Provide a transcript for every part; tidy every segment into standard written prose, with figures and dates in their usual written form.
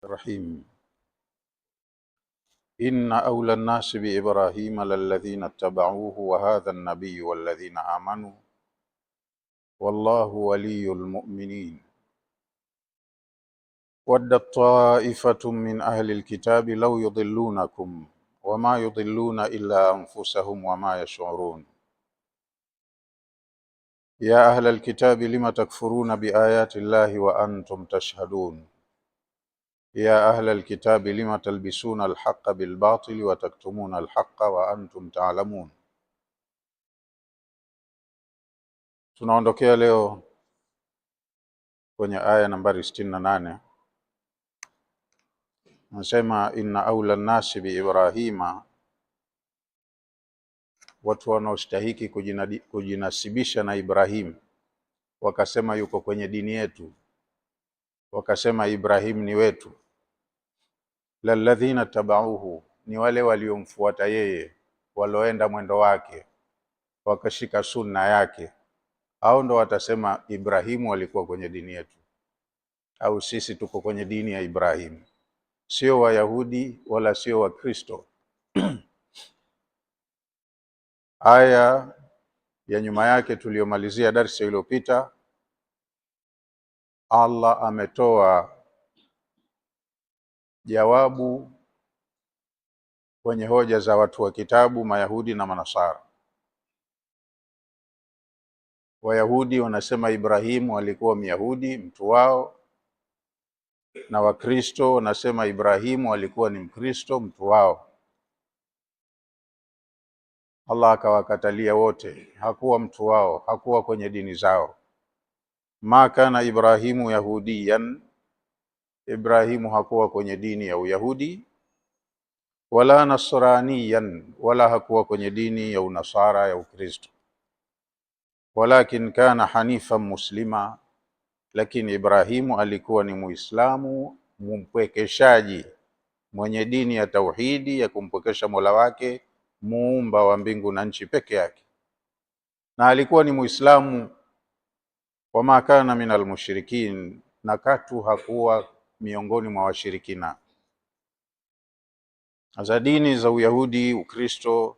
الرحيم. إن أولى الناس بإبراهيم للذين اتبعوه وهذا النبي والذين آمنوا والله ولي المؤمنين. ودت طائفة من أهل الكتاب لو يضلونكم وما يضلون إلا أنفسهم وما يشعرون. يا أهل الكتاب لم تكفرون بآيات الله وأنتم تشهدون. يا أهل الكتاب لم تلبسون الحق بالباطل وتكتمون الحق وأنتم تعلمون. Tunaondokea leo kwenye aya nambari 68. Nasema inna aula nasi bi Ibrahima, watu wanaostahiki kujinasibisha na Ibrahim wakasema yuko kwenye dini yetu, wakasema Ibrahim ni wetu. Lalladhina tabauhu, ni wale waliomfuata yeye, waloenda mwendo wake, wakashika sunna yake. Hao ndo watasema Ibrahimu walikuwa kwenye dini yetu, au sisi tuko kwenye dini ya Ibrahim. Sio Wayahudi wala sio Wakristo. Aya ya nyuma yake tuliyomalizia darasa iliyopita, Allah ametoa jawabu kwenye hoja za watu wa kitabu, Mayahudi na Manasara. Wayahudi wanasema Ibrahimu alikuwa Myahudi, mtu wao, na Wakristo wanasema Ibrahimu alikuwa ni Mkristo, mtu wao. Allah akawakatalia wote, hakuwa mtu wao, hakuwa kwenye dini zao. Ma kana Ibrahimu yahudiyan, Ibrahimu hakuwa kwenye dini ya Uyahudi, wala nasraniyan, wala hakuwa kwenye dini ya Unasara ya Ukristo. Walakin kana hanifan muslima, lakini Ibrahimu alikuwa ni Muislamu mpwekeshaji, mwenye dini ya tauhidi ya kumpwekesha Mola wake, muumba wa mbingu na nchi peke yake. Na alikuwa ni Muislamu wama kana minal mushrikin, na katu hakuwa miongoni mwa washirikina. Za dini za Uyahudi, Ukristo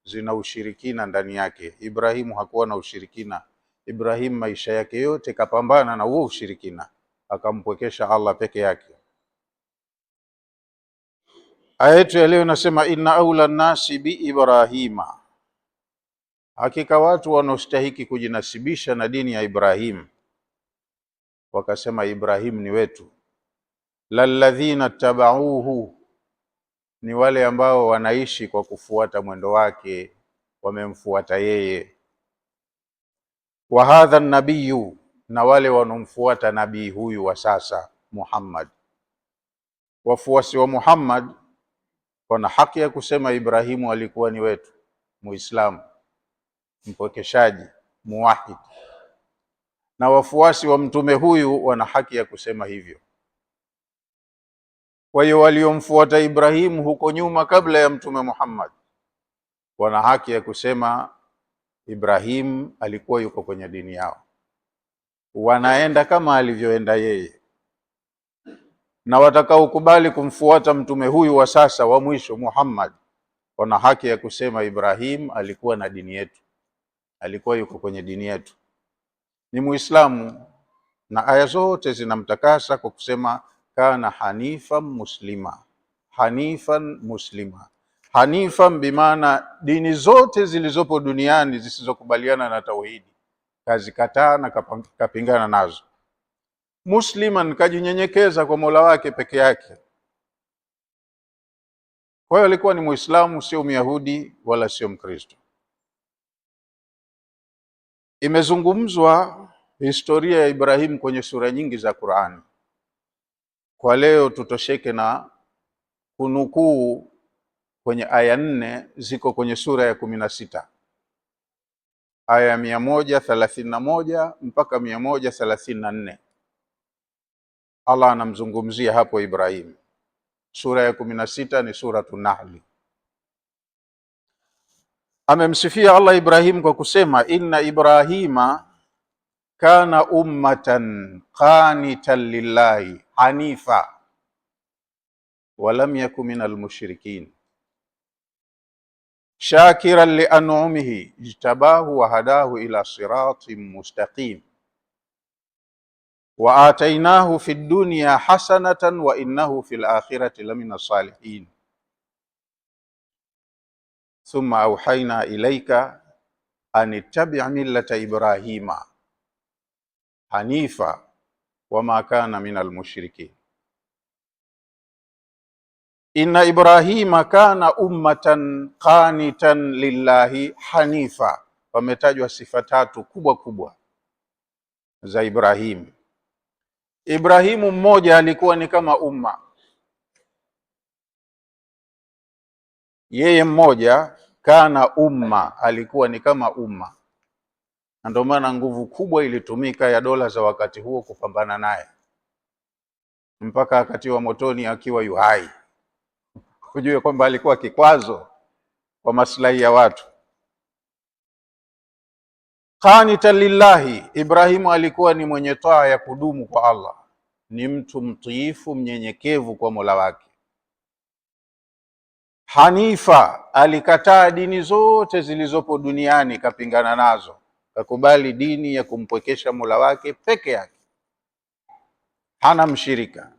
zina ushirikina ndani yake. Ibrahimu hakuwa na ushirikina. Ibrahimu maisha yake yote kapambana na huo ushirikina, akampwekesha Allah peke yake. Aya yetu ya leo inasema inna aula nasi bi Ibrahima, hakika watu wanaostahiki kujinasibisha na dini ya Ibrahim wakasema Ibrahim ni wetu. Lalladhina tabauhu, ni wale ambao wanaishi kwa kufuata mwendo wake, wamemfuata yeye. Wa hadha nabiyu, na wale wanomfuata nabii huyu wa sasa Muhammad. Wafuasi wa Muhammad wana haki ya kusema Ibrahimu alikuwa ni wetu, Muislamu, mpwekeshaji, muwahid. Na wafuasi wa mtume huyu wana haki ya kusema hivyo. Kwa hiyo waliomfuata Ibrahimu huko nyuma kabla ya mtume Muhammad wana haki ya kusema Ibrahim alikuwa yuko kwenye dini yao, wanaenda kama alivyoenda yeye. Na watakaokubali kumfuata mtume huyu wa sasa wa mwisho Muhammad wana haki ya kusema Ibrahim alikuwa na dini yetu, alikuwa yuko kwenye dini yetu, ni Muislamu. Na aya zote zinamtakasa kwa kusema kana hanifan muslima, hanifan muslima. Hanifan bimaana dini zote zilizopo duniani zisizokubaliana na tauhidi kazikataa na kapingana nazo. Musliman, kajinyenyekeza kwa Mola wake peke yake. Kwa hiyo alikuwa ni Muislamu, sio Myahudi wala sio Mkristo. Imezungumzwa historia ya Ibrahim kwenye sura nyingi za Qur'ani. Kwa leo tutosheke na kunukuu kwenye aya 4 ziko kwenye sura ya 16. Aya 131 mpaka 134. Allah anamzungumzia hapo Ibrahim. Sura ya 16 ni Suratun Nahl. Amemsifia Allah Ibrahim kwa kusema inna Ibrahima kana ummatan qanitan lillahi hanifa. walam yakun minal mushrikin shakiran li an'umihi ijtabahu wa hadahu ila siratin mustaqim wa atainahu fid dunya hasanatan wa innahu fil akhirati lamina salihin thumma awhayna ilayka an ittabi' millata Ibrahima hanifa wama kana minal mushrikin inna Ibrahima kana ummatan qanitan lillahi hanifa. Pametajwa sifa tatu kubwa kubwa za Ibrahim. Ibrahimu mmoja alikuwa ni kama umma, yeye mmoja kana umma, alikuwa ni kama umma, na ndio maana nguvu kubwa ilitumika ya dola za wakati huo kupambana naye mpaka akatiwa motoni akiwa yuhai. Ujue kwamba alikuwa kikwazo kwa maslahi ya watu. Qanitan lillahi, Ibrahimu alikuwa ni mwenye taa ya kudumu kwa Allah, ni mtu mtiifu mnyenyekevu kwa Mola wake. Hanifa, alikataa dini zote zilizopo duniani, kapingana nazo, kakubali dini ya kumpwekesha Mola wake peke yake, hana mshirika.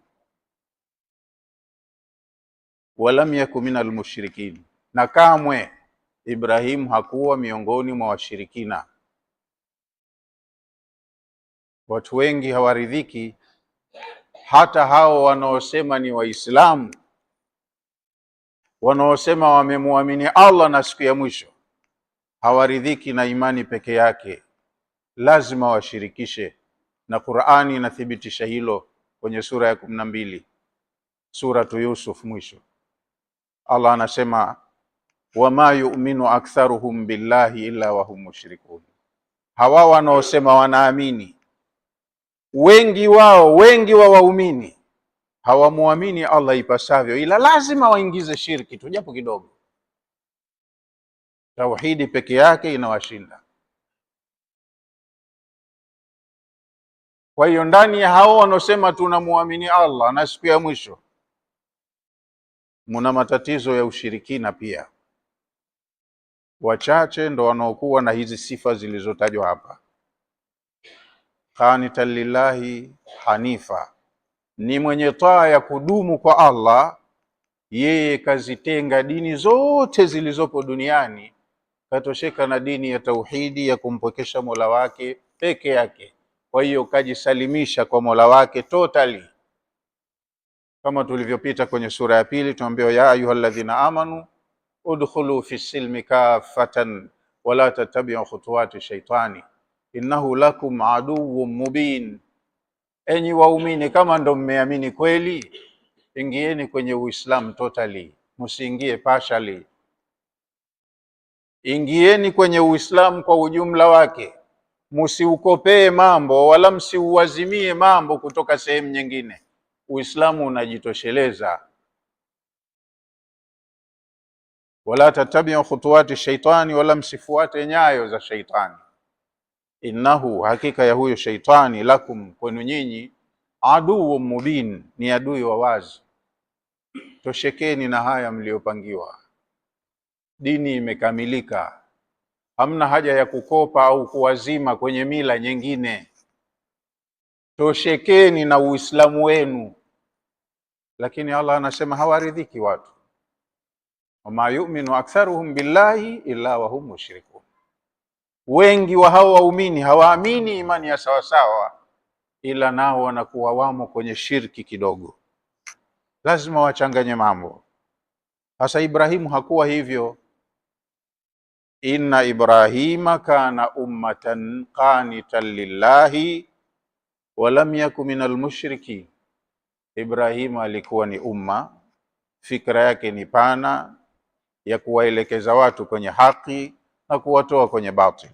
Walam yakun minal mushrikin, na kamwe Ibrahim hakuwa miongoni mwa washirikina. Watu wengi hawaridhiki, hata hao wanaosema ni Waislamu, wanaosema wamemwamini Allah na siku ya mwisho, hawaridhiki na imani peke yake, lazima washirikishe. Na Qur'ani inathibitisha hilo kwenye sura ya 12 suratu Yusuf mwisho. Allah anasema wama yu'minu aktharuhum billahi illa wahum mushrikun. Hawa wanaosema wanaamini, wengi wa waumini hawamuamini Allah ipasavyo, ila lazima waingize shirki tu japo kidogo. Tauhidi peke yake inawashinda. Kwa hiyo ndani ya hao wanaosema tunamuamini Allah na siku ya mwisho, muna matatizo ya ushirikina pia. Wachache ndo wanaokuwa na hizi sifa zilizotajwa hapa. Qanitan lillahi hanifa, ni mwenye taa ya kudumu kwa Allah. Yeye kazitenga dini zote zilizopo duniani, katosheka na dini ya tauhidi ya kumpwekesha Mola wake peke yake. Kwa hiyo kajisalimisha kwa Mola wake totally. Kama tulivyopita kwenye sura ya pili, tuambiwa ya ayyuhalladhina amanu udkhulu fi silmi kaffatan wala tattabi'u khutuwati shaitani innahu lakum aduwwun mubin. Enyi waumini, kama ndo mmeamini kweli, ingieni kwenye Uislamu totally, msiingie partially. Ingieni kwenye Uislamu kwa ujumla wake, msiukopee mambo wala msiuazimie mambo kutoka sehemu nyingine. Uislamu unajitosheleza. Wala tattabi'u khutuwati shaitani, wala msifuate nyayo za shaitani. Innahu, hakika ya huyo shaitani, lakum, kwenu nyinyi, aduwwun mubin, ni adui wa wazi. Toshekeni na haya mliopangiwa. Dini imekamilika, hamna haja ya kukopa au kuwazima kwenye mila nyingine. Toshekeni na Uislamu wenu. Lakini Allah anasema hawaridhiki watu. Wama yu'minu aktharuhum billahi illa wahum mushrikun. Wengi wa hao waumini hawaamini imani ya sawasawa, ila nao wanakuwa wamo kwenye shirki kidogo. Lazima wachanganye mambo. Sasa Ibrahimu hakuwa hivyo. Inna Ibrahima kana ummatan qanitan lillahi wa lam yakun minal mushrikin. Ibrahimu alikuwa ni umma, fikra yake ni pana, ya kuwaelekeza watu kwenye haki na kuwatoa kwenye batil,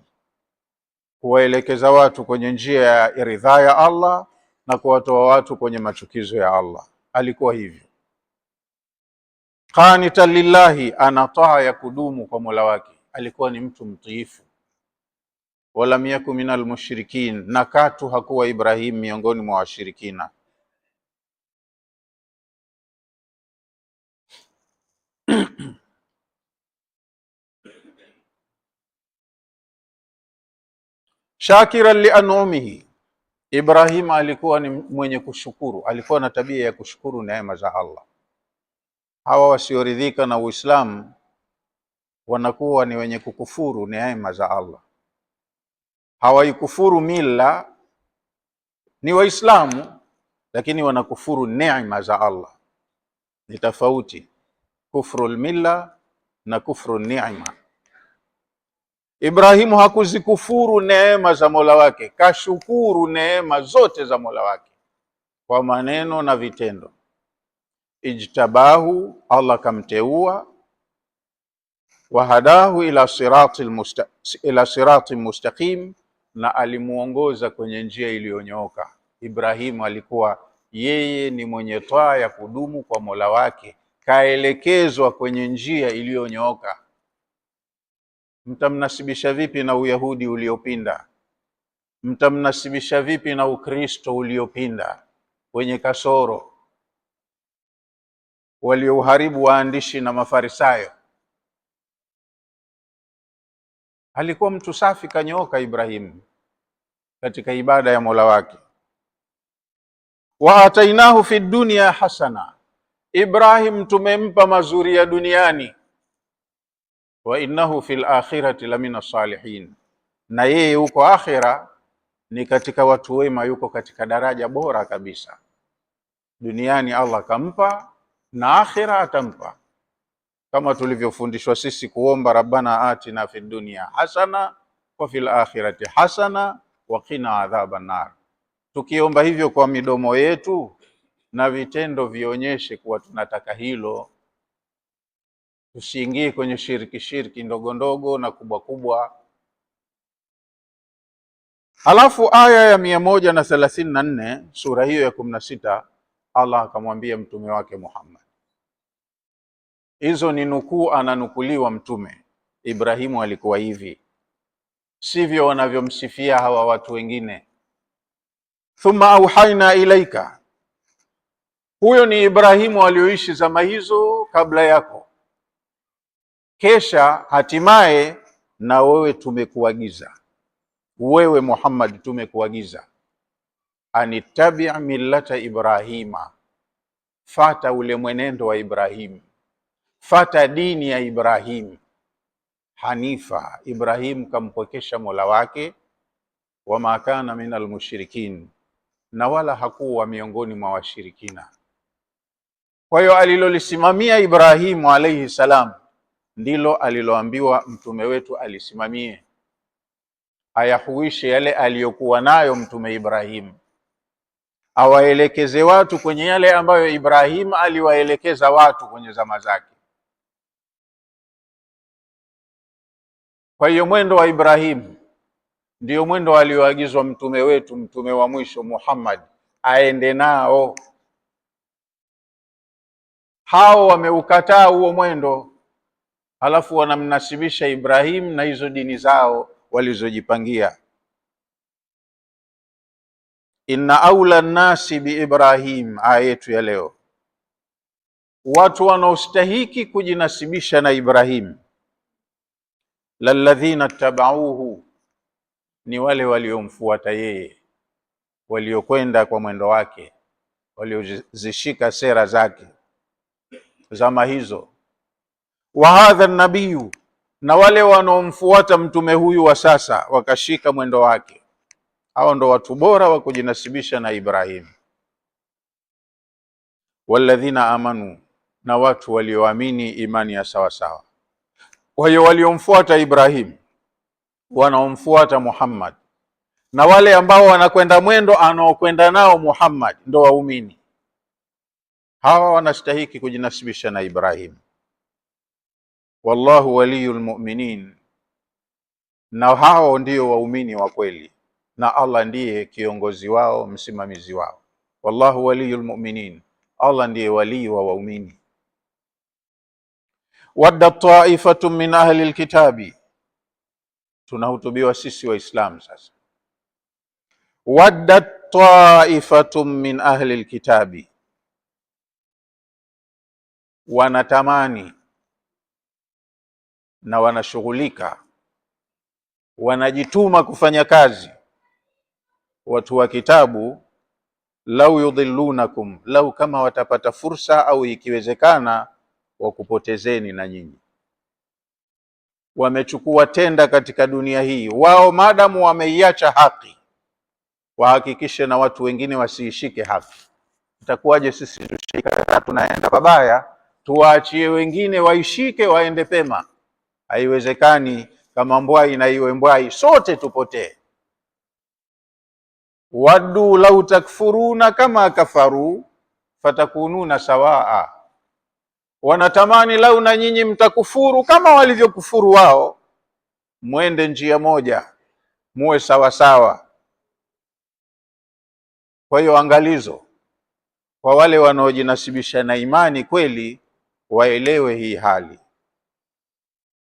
kuwaelekeza watu kwenye njia ya ridhaa ya Allah na kuwatoa watu kwenye machukizo ya Allah. Alikuwa hivyo. Qanitan lillahi, ana taa ya kudumu kwa Mola wake, alikuwa ni mtu mtiifu. Walam yakun minal mushrikin, na katu hakuwa Ibrahim miongoni mwa washirikina. shakiran li an'umihi, Ibrahim alikuwa ni mwenye kushukuru, alikuwa na tabia ya kushukuru neema za Allah. Hawa wasioridhika na Uislamu wanakuwa ni wenye kukufuru neema za Allah. Hawaikufuru mila, ni Waislamu lakini wanakufuru neema za Allah. Ni tofauti kufru milla na kufru neema. Ibrahimu hakuzikufuru neema za Mola wake, kashukuru neema zote za Mola wake kwa maneno na vitendo. Ijtabahu, Allah kamteua, wahadahu ila sirati mustaqim, na alimuongoza kwenye njia iliyonyooka. Ibrahimu alikuwa yeye ni mwenye taa ya kudumu kwa Mola wake, kaelekezwa kwenye njia iliyonyooka. Mtamnasibisha vipi na Uyahudi uliopinda? Mtamnasibisha vipi na Ukristo uliopinda wenye kasoro, walioharibu waandishi na Mafarisayo? Alikuwa mtu safi, kanyooka Ibrahimu katika ibada ya Mola wake. Wa atainahu fi dunya hasana, Ibrahim tumempa mazuri ya duniani. Wa innahu fil akhirati lamina salihin, na yeye huko akhira ni katika watu wema, yuko katika daraja bora kabisa. Duniani Allah kampa na akhira atampa, kama tulivyofundishwa sisi kuomba rabbana atina fid dunya hasana wa fil akhirati hasana wa qina adhaban nar. Tukiomba hivyo kwa midomo yetu na vitendo vionyeshe kuwa tunataka hilo, tusiingie kwenye shirki ndogo ndogo na kubwa kubwa. Halafu aya ya 134 sura hiyo ya 16, Allah akamwambia mtume wake Muhammad. Hizo ni nukuu, ananukuliwa mtume. Ibrahimu alikuwa hivi, sivyo wanavyomsifia hawa watu wengine. Thumma auhaina ilaika, huyo ni Ibrahimu alioishi zama hizo kabla yako. Kesha hatimaye na wewe tumekuagiza, wewe Muhammad tumekuagiza, anittabi' millata Ibrahima, fata ule mwenendo wa Ibrahim, fata dini ya Ibrahim. Hanifa, Ibrahim kampokesha Mola wake, wama kana minal mushrikin, na wala hakuwa miongoni mwa washirikina. Kwa hiyo alilolisimamia Ibrahimu alayhi salam ndilo aliloambiwa mtume wetu alisimamie, ayahuishe yale aliyokuwa nayo mtume Ibrahim, awaelekeze watu kwenye yale ambayo Ibrahim aliwaelekeza watu kwenye zama zake. Kwa hiyo mwendo wa Ibrahim ndio mwendo alioagizwa mtume wetu, mtume wa mwisho Muhammad, aende nao. Hao wameukataa huo mwendo, halafu wanamnasibisha Ibrahim na hizo dini zao walizojipangia. Inna aula nasi bi Ibrahim, aya yetu ya leo, watu wanaostahiki kujinasibisha na Ibrahim, lalladhina tabauhu, ni wale waliomfuata yeye, waliokwenda kwa mwendo wake, waliozishika sera zake zama hizo. Wa hadha nabiyu, na wale wanaomfuata mtume huyu wa sasa wakashika mwendo wake, hao ndo watu bora wa kujinasibisha na Ibrahim. Walladhina amanu, na watu walioamini imani ya sawa sawa. Kwa hiyo waliomfuata Ibrahim, wanaomfuata Muhammad, na wale ambao wanakwenda mwendo anaokwenda nao Muhammad ndo waumini. Hawa wanastahiki kujinasibisha na Ibrahim. Wallahu waliyul mu'minin, na hao ndio waumini wa kweli, na Allah ndiye kiongozi wao, msimamizi wao. Wallahu waliyul mu'minin, Allah ndiye walii wa waumini. Wadda ta'ifatun min ahli alkitabi, tunahutubiwa sisi Waislamu sasa. Wadda ta'ifatun min ahli alkitabi, wanatamani na wanashughulika wanajituma kufanya kazi. Watu wa kitabu, lau yudhillunakum, lau kama watapata fursa au ikiwezekana wakupotezeni na nyinyi. Wamechukua tenda katika dunia hii wao, maadamu wameiacha haki, wahakikishe na watu wengine wasiishike haki. Itakuwaje sisi tushika tunaenda pabaya, tuwaachie wengine waishike waende pema? Haiwezekani. Kama mbwai na iwe mbwai, sote tupotee. Waddu lau takfuruna kama kafaru fatakununa sawaa, wanatamani lau na nyinyi mtakufuru kama walivyokufuru wao, mwende njia moja, muwe sawa sawa. Kwa hiyo angalizo kwa wale wanaojinasibisha na imani kweli, waelewe hii hali.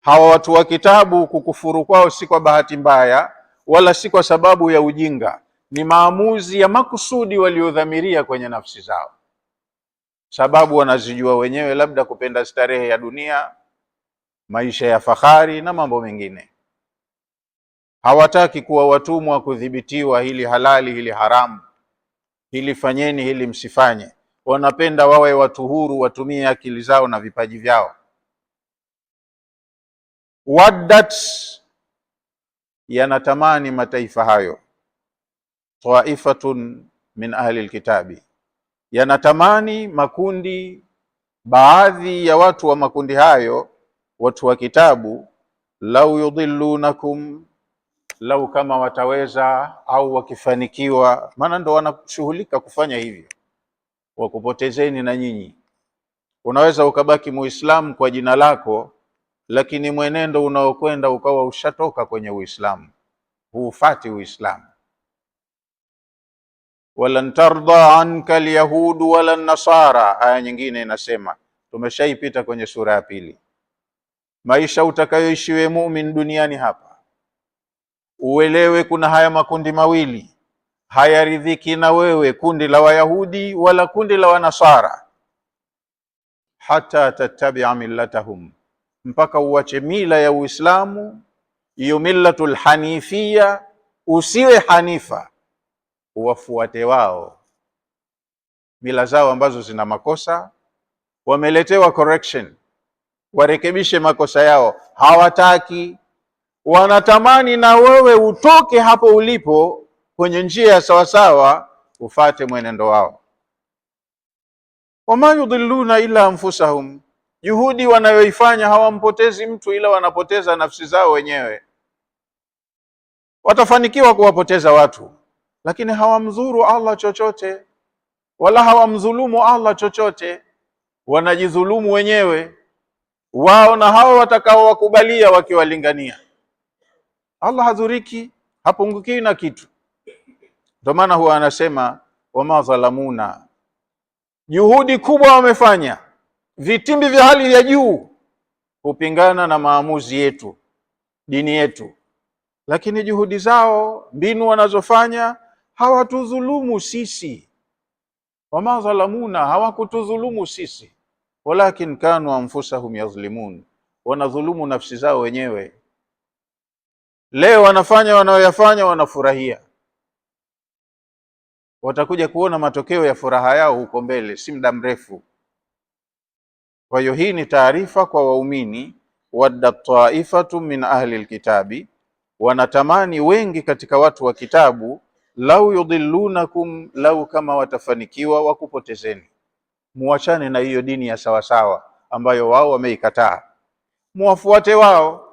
Hawa watu wa kitabu, kukufuru kwao si kwa bahati mbaya wala si kwa sababu ya ujinga, ni maamuzi ya makusudi waliodhamiria kwenye nafsi zao. Sababu wanazijua wenyewe, labda kupenda starehe ya dunia, maisha ya fahari na mambo mengine. Hawataki kuwa watumwa kudhibitiwa, hili halali, hili haramu, hili fanyeni, hili msifanye. Wanapenda wawe watu huru, watumie akili zao na vipaji vyao. Waddat, yanatamani mataifa hayo, taifatun min ahli alkitabi, yanatamani makundi, baadhi ya watu wa makundi hayo, watu wa kitabu, lau yudhillunakum, lau kama wataweza au wakifanikiwa, maana ndo wanashughulika kufanya hivyo, wakupotezeni na nyinyi. Unaweza ukabaki Muislamu kwa jina lako, lakini mwenendo unaokwenda ukawa ushatoka kwenye Uislamu, huufati Uislamu. Walan tarda anka alyahudu wala nasara, aya nyingine inasema, tumeshaipita kwenye sura ya pili. Maisha utakayoishi wewe muumini duniani hapa, uelewe kuna haya makundi mawili, hayaridhiki na wewe, kundi la Wayahudi wala kundi la Wanasara. Hata tattabi'a millatahum, mpaka uache mila ya Uislamu, hiyo millatul hanifia, usiwe hanifa, uwafuate wao. Mila zao ambazo zina makosa, wameletewa correction, warekebishe makosa yao, hawataki. Wanatamani na wewe utoke hapo ulipo kwenye njia ya sawasawa, ufate mwenendo wao. Wama yudhilluna illa anfusahum, juhudi wanayoifanya hawampotezi mtu ila wanapoteza nafsi zao wenyewe. Watafanikiwa kuwapoteza watu, lakini hawamdhuru Allah chochote wala hawamdhulumu Allah chochote, wanajidhulumu wenyewe wao na hao watakao wakubalia wakiwalingania. Allah hadhuriki, hapunguki na kitu. Ndio maana huwa anasema wama dhalamuna, juhudi kubwa wamefanya, vitimbi vya hali ya juu kupingana na maamuzi yetu, dini yetu, lakini juhudi zao, mbinu wanazofanya, hawatudhulumu sisi. Wama dhalamuna, hawakutudhulumu sisi, walakin kanu anfusahum yazlimun, wanadhulumu nafsi zao wenyewe. Leo wanafanya wanaoyafanya, wanafurahia, watakuja kuona matokeo ya furaha yao huko mbele, si muda mrefu. Kwa hiyo hii ni taarifa kwa waumini, wadda taifatu min ahli alkitabi, wanatamani wengi katika watu wa kitabu, lau yudhillunakum, lau kama watafanikiwa wakupotezeni, muachane na hiyo dini ya sawasawa ambayo wao wameikataa, muwafuate wao.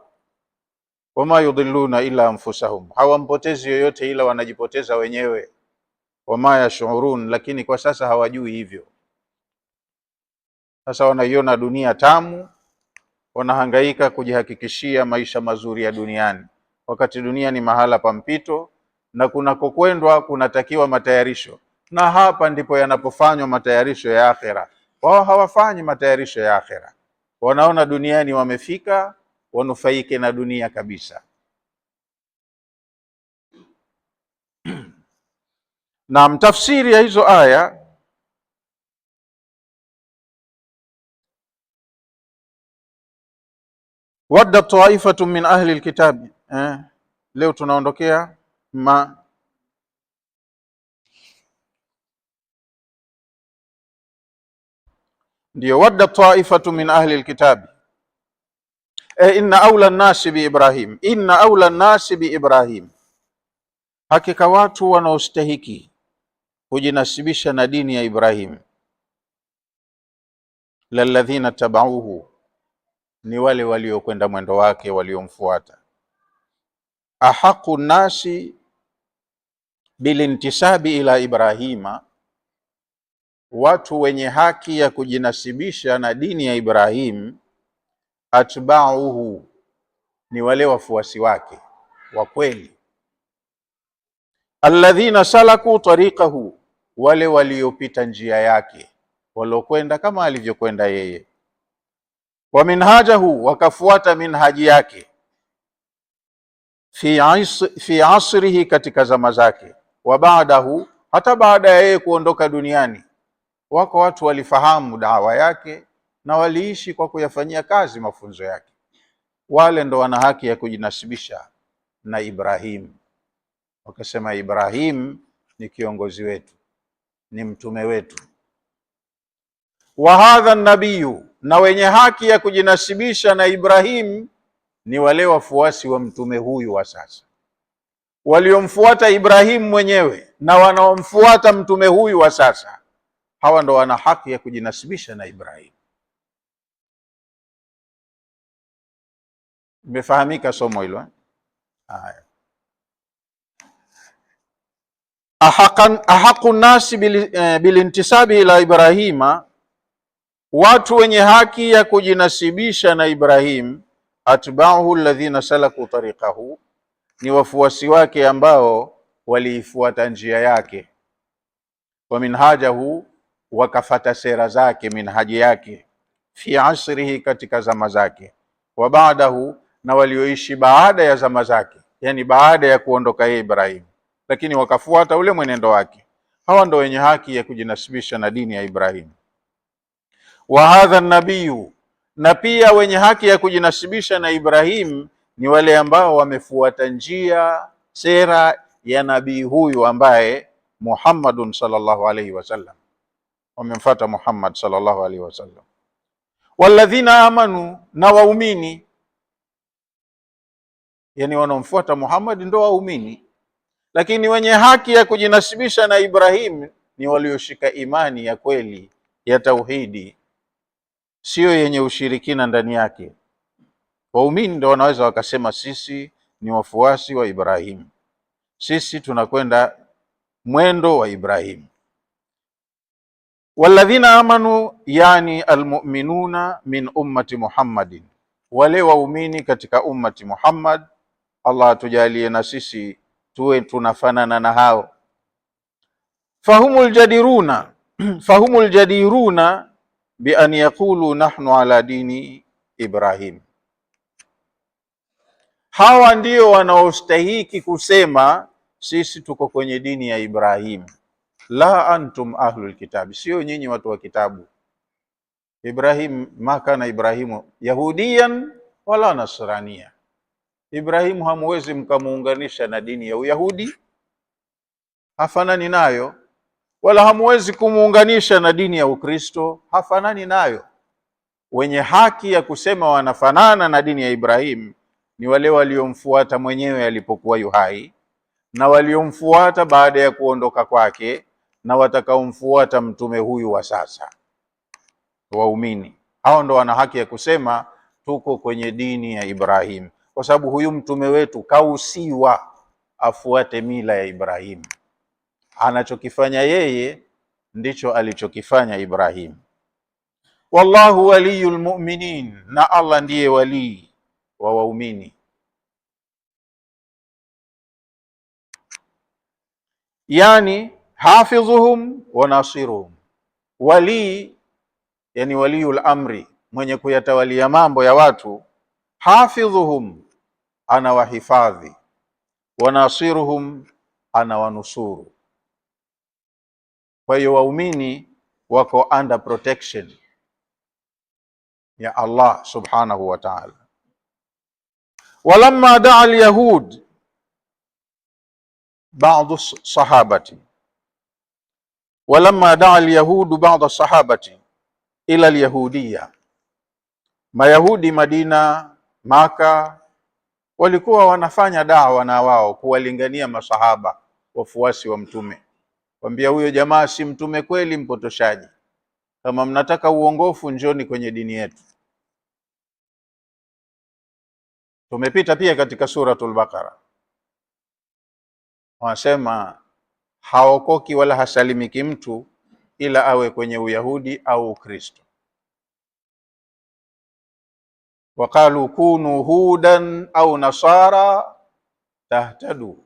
Wama yudhilluna illa anfusahum, hawampotezi yoyote ila wanajipoteza wenyewe. Wama yashurun, lakini kwa sasa hawajui hivyo. Sasa wanaiona dunia tamu, wanahangaika kujihakikishia maisha mazuri ya duniani, wakati dunia ni mahala pa mpito, na kunakokwendwa kunatakiwa matayarisho, na hapa ndipo yanapofanywa matayarisho ya akhera. Wao hawafanyi matayarisho ya akhera, wanaona duniani wamefika, wanufaike na dunia kabisa. Na mtafsiri ya hizo aya, wadda taifatu min ahli alkitabi, leo tunaondokea ndio wadda taifatu min ahli alkitabi inna awla nnasi biibrahim, inna awla nnasi biibrahim, hakika watu wanaostahiki kujinasibisha na dini ya Ibrahim, lalladhina tabauhu, ni wale waliokwenda mwendo wake, waliomfuata. Ahaqu nnasi bilintisabi ila Ibrahima, watu wenye haki ya kujinasibisha na dini ya Ibrahim. Atbauhu, ni wale wafuasi wake wa kweli. Alladhina salaku tariqahu, wale waliopita njia yake, waliokwenda kama alivyokwenda yeye. Wa minhajahu, wakafuata minhaji yake. Fi asrihi, katika zama zake. Wa baadahu, hata baada ya yeye kuondoka duniani, wako watu walifahamu dawa yake na waliishi kwa kuyafanyia kazi mafunzo yake. Wale ndo wana haki ya kujinasibisha na Ibrahim, wakasema Ibrahim ni kiongozi wetu, ni mtume wetu. Wa hadha nabiyu, na wenye haki ya kujinasibisha na Ibrahim ni wale wafuasi wa mtume huyu wa sasa, waliomfuata Ibrahim mwenyewe na wanaomfuata mtume huyu wa sasa. Hawa ndo wana haki ya kujinasibisha na Ibrahim. Imefahamika somo hilo? Haya. Ahaqu nasi bilintisabi ila Ibrahima, watu wenye haki ya kujinasibisha na Ibrahim. Atbauhu alladhina salaku tariqahu, ni wafuasi wake ambao waliifuata njia yake. Wa minhajahu, wakafata sera zake, minhaji yake. Fi asrihi, katika zama zake. Wa baadahu, na walioishi baada ya zama zake, yani baada ya kuondoka yeye Ibrahim, lakini wakafuata ule mwenendo wake. Hawa ndo wenye haki ya kujinasibisha na dini ya Ibrahim. Wa hadha nabiyu, na pia wenye haki ya kujinasibisha na Ibrahim ni wale ambao wamefuata njia, sera ya nabii huyu ambaye Muhammadun sallallahu alaihi wasallam, wamemfuata Muhammad sallallahu alaihi wasallam. Walladhina amanu, na waumini, yani wanaomfuata Muhammad ndo waumini. Lakini wenye haki ya kujinasibisha na Ibrahim ni walioshika imani ya kweli ya tauhidi, sio yenye ushirikina ndani yake. Waumini ndo wanaweza wakasema sisi ni wafuasi wa Ibrahim, sisi tunakwenda mwendo wa Ibrahim. Walladhina amanu, yani almu'minuna min ummati Muhammadin, wale waumini katika ummati Muhammad. Allah atujalie na sisi tuwe tunafanana na hao. Fahumul jadiruna bi an yaqulu nahnu ala dini Ibrahim, hawa ndio wanaostahiki kusema sisi tuko kwenye dini ya Ibrahim. La antum ahlul kitabi, sio nyinyi watu wa kitabu. Ibrahim, ma kana Ibrahimu yahudiyan wala nasrania, Ibrahimu hamuwezi mkamuunganisha na dini ya Uyahudi, hafanani nayo, wala hamuwezi kumuunganisha na dini ya Ukristo, hafanani nayo. Wenye haki ya kusema wanafanana na dini ya Ibrahim ni wale waliomfuata mwenyewe alipokuwa yuhai, na waliomfuata baada ya kuondoka kwake, na watakaomfuata mtume huyu wa sasa, waumini. Hao ndo wana haki ya kusema tuko kwenye dini ya Ibrahim, kwa sababu huyu mtume wetu kausiwa afuate mila ya Ibrahim. Anachokifanya yeye ndicho alichokifanya Ibrahim. Wallahu waliyul mu'minin, na Allah ndiye walii wa waumini. Yani hafidhuhum wa nasiruhum, wali yani waliyul amri, mwenye kuyatawalia mambo ya watu. Hafidhuhum, ana wahifadhi. Wa nasiruhum, ana wanusuru. Kwa hiyo waumini wako under protection ya Allah subhanahu wa ta'ala. Walamma daa alyahud ba'd sahabati walamma daa alyahudu ba'd sahabati ila alyahudiyya, Mayahudi Madina, Maka walikuwa wanafanya dawa na wao kuwalingania masahaba wafuasi wa mtume, kwambia huyo jamaa si mtume kweli, mpotoshaji. Kama mnataka uongofu njoni kwenye dini yetu. Tumepita pia katika suratul Baqara, wanasema haokoki wala hasalimiki mtu ila awe kwenye Uyahudi au Ukristo. Waqalu kunu hudan au nasara tahtadu,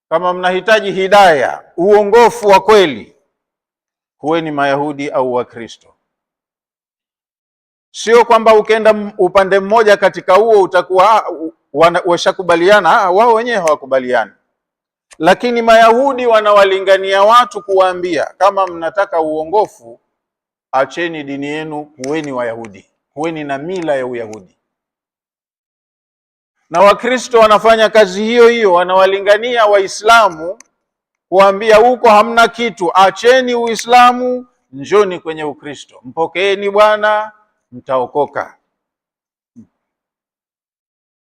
kama mnahitaji hidaya, uongofu wa kweli, huweni Mayahudi au Wakristo. Sio kwamba ukenda upande mmoja katika huo utakuwa washakubaliana, wao wenyewe hawakubaliani. Lakini Mayahudi wanawalingania watu kuwaambia, kama mnataka uongofu, acheni dini yenu, kuweni Wayahudi, kuweni na mila ya Uyahudi. Na Wakristo wanafanya kazi hiyo hiyo, wanawalingania Waislamu kuambia huko hamna kitu, acheni Uislamu, njoni kwenye Ukristo, mpokeeni Bwana, mtaokoka.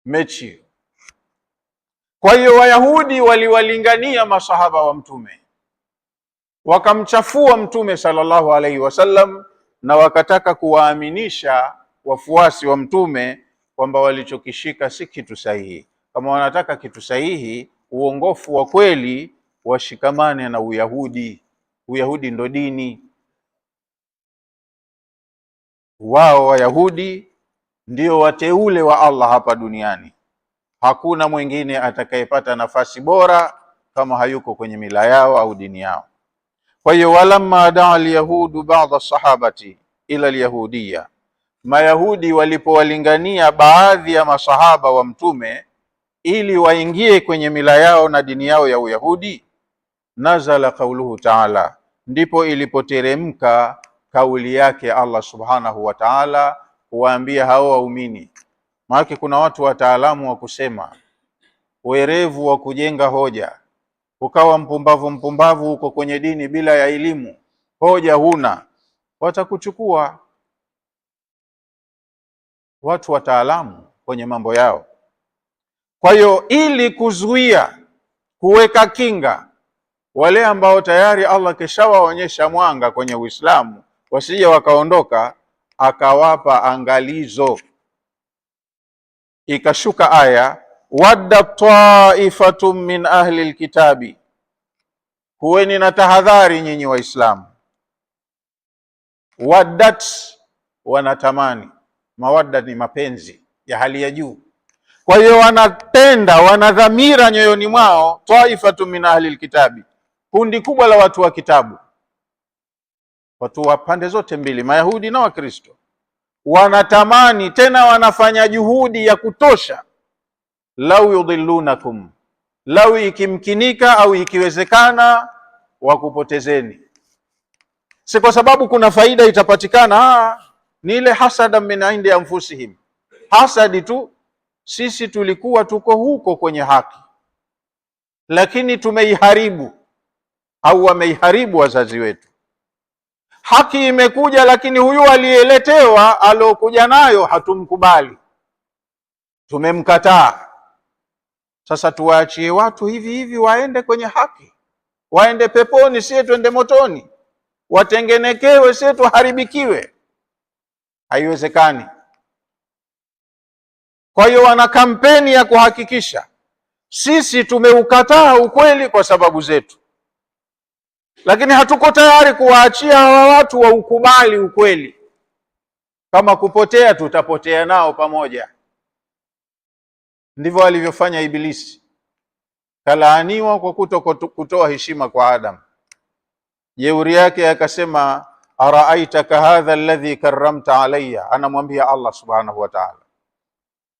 Mechi. Kwa hiyo Wayahudi waliwalingania masahaba wa mtume, wakamchafua mtume sallallahu alaihi wasallam, na wakataka kuwaaminisha wafuasi wa mtume kwamba walichokishika si kitu sahihi. Kama wanataka kitu sahihi, uongofu wa kweli, washikamane na Uyahudi. Uyahudi ndo dini. Wao Wayahudi ndio wateule wa Allah hapa duniani. Hakuna mwingine atakayepata nafasi bora kama hayuko kwenye mila yao au dini yao. Kwa hiyo walamma daa alyahudu ba'd sahabati ila alyahudiyya, Mayahudi walipowalingania baadhi ya masahaba wa mtume ili waingie kwenye mila yao na dini yao ya Uyahudi, nazala qauluhu ta'ala, ndipo ilipoteremka kauli yake Allah subhanahu wa ta'ala kuwaambia hao waumini. Maana kuna watu wataalamu wa kusema, werevu wa kujenga hoja, ukawa mpumbavu huko kwenye dini bila ya elimu, hoja huna, watakuchukua. Watu wataalamu kwenye mambo yao. Kwa hiyo ili kuzuia, kuweka kinga wale ambao tayari Allah keshawaonyesha mwanga kwenye Uislamu wasije wakaondoka, akawapa angalizo. Ikashuka aya, wadda taifatun min ahli alkitabi, huweni na tahadhari nyinyi Waislamu. Waddat, wanatamani. Mawadda ni mapenzi ya hali ya juu. Kwa hiyo wanapenda, wanadhamira nyoyoni mwao, taifatun min ahli alkitabi, kundi kubwa la watu wa kitabu, watu wa pande zote mbili, Mayahudi na Wakristo, wanatamani tena wanafanya juhudi ya kutosha, lau yudhillunakum, lau ikimkinika au ikiwezekana wakupotezeni. Si kwa sababu kuna faida itapatikana, ni ile hasada min indi anfusihim, hasadi tu. Sisi tulikuwa tuko huko kwenye haki, lakini tumeiharibu, au wameiharibu wazazi wetu. Haki imekuja, lakini huyu aliyeletewa alokuja nayo hatumkubali, tumemkataa. Sasa tuwaachie watu hivi hivi waende kwenye haki, waende peponi, sie twende motoni, watengenekewe, sie tuharibikiwe? Haiwezekani. Kwa hiyo wana kampeni ya kuhakikisha sisi tumeukataa ukweli kwa sababu zetu, lakini hatuko tayari kuwaachia hawa watu wa ukubali ukweli. Kama kupotea, tutapotea nao pamoja. Ndivyo alivyofanya Ibilisi, kalaaniwa kwa kutoa heshima kwa Adam. Jeuri yake akasema, araaitaka hadha alladhi karramta alayya, anamwambia Allah subhanahu wa ta'ala,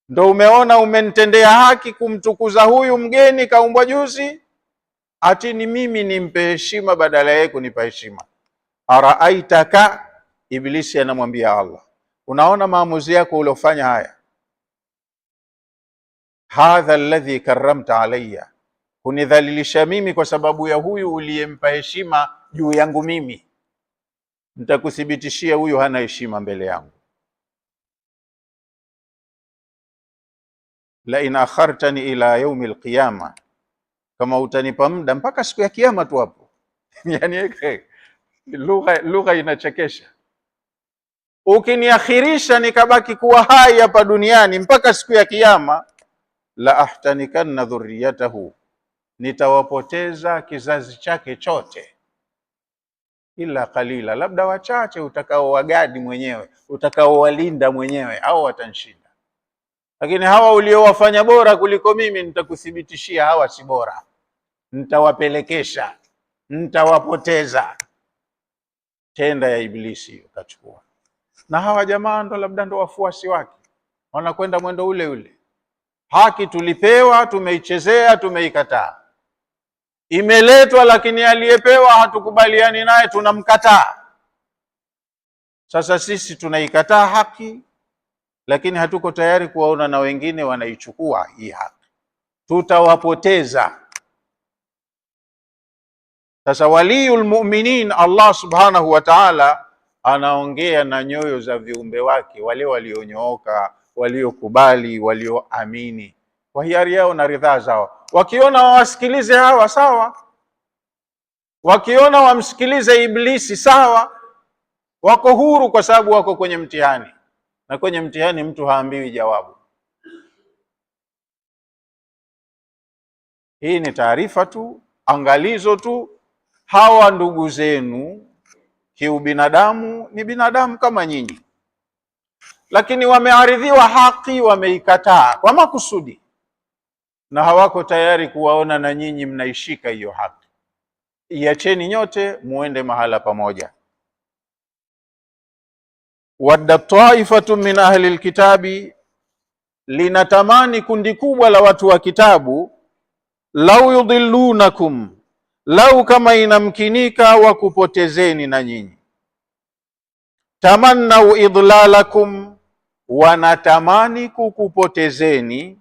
ndo umeona umenitendea haki kumtukuza huyu mgeni kaumbwa juzi, ati ni mimi nimpe heshima badala yake kunipa heshima. Araaitaka, Ibilisi anamwambia Allah, unaona maamuzi yako uliofanya haya, hadha alladhi karramta alayya, kunidhalilisha mimi kwa sababu ya huyu uliyempa heshima juu yangu mimi, nitakuthibitishia huyu hana heshima mbele yangu. La in akhartani ila yaumi alqiyama, kama utanipa muda mpaka siku ya kiyama tu hapo. Yani lugha inachekesha. Ukiniakhirisha nikabaki kuwa hai hapa duniani mpaka siku ya kiyama, la ahtanikanna dhurriyatahu, nitawapoteza kizazi chake chote, ila qalila, labda wachache utakaowagadi mwenyewe, utakaowalinda mwenyewe, au watanshinda. Lakini hawa uliowafanya bora kuliko mimi, nitakuthibitishia hawa si bora, nitawapelekesha, nitawapoteza. Tenda ya Iblisi ukachukua. Na hawa jamaa ndo labda ndo wafuasi wake, wanakwenda mwendo ule ule. Haki tulipewa, tumeichezea, tumeikataa. Imeletwa, lakini aliyepewa hatukubaliani naye, tunamkataa. Sasa sisi tunaikataa haki, lakini hatuko tayari kuwaona na wengine wanaichukua hii haki, tutawapoteza. Sasa waliyul mu'minin, Allah subhanahu wa ta'ala anaongea na nyoyo za viumbe wake, wale walionyooka, waliokubali, walioamini kwa hiari yao na ridhaa zao. Wakiona wawasikilize hawa sawa, wakiona wamsikilize Iblisi sawa, wako huru, kwa sababu wako kwenye mtihani, na kwenye mtihani mtu haambiwi jawabu. Hii ni taarifa tu, angalizo tu. Hawa ndugu zenu kiubinadamu ni binadamu kama nyinyi, lakini wamearidhiwa haki, wameikataa kwa makusudi, na hawako tayari kuwaona na nyinyi mnaishika hiyo haki. Iacheni nyote muende mahala pamoja. Wadda taifatu min ahli alkitabi, linatamani kundi kubwa la watu wa kitabu, lau yudhillunakum, lau kama inamkinika wakupotezeni na nyinyi. Tamannau idlalakum, wanatamani kukupotezeni.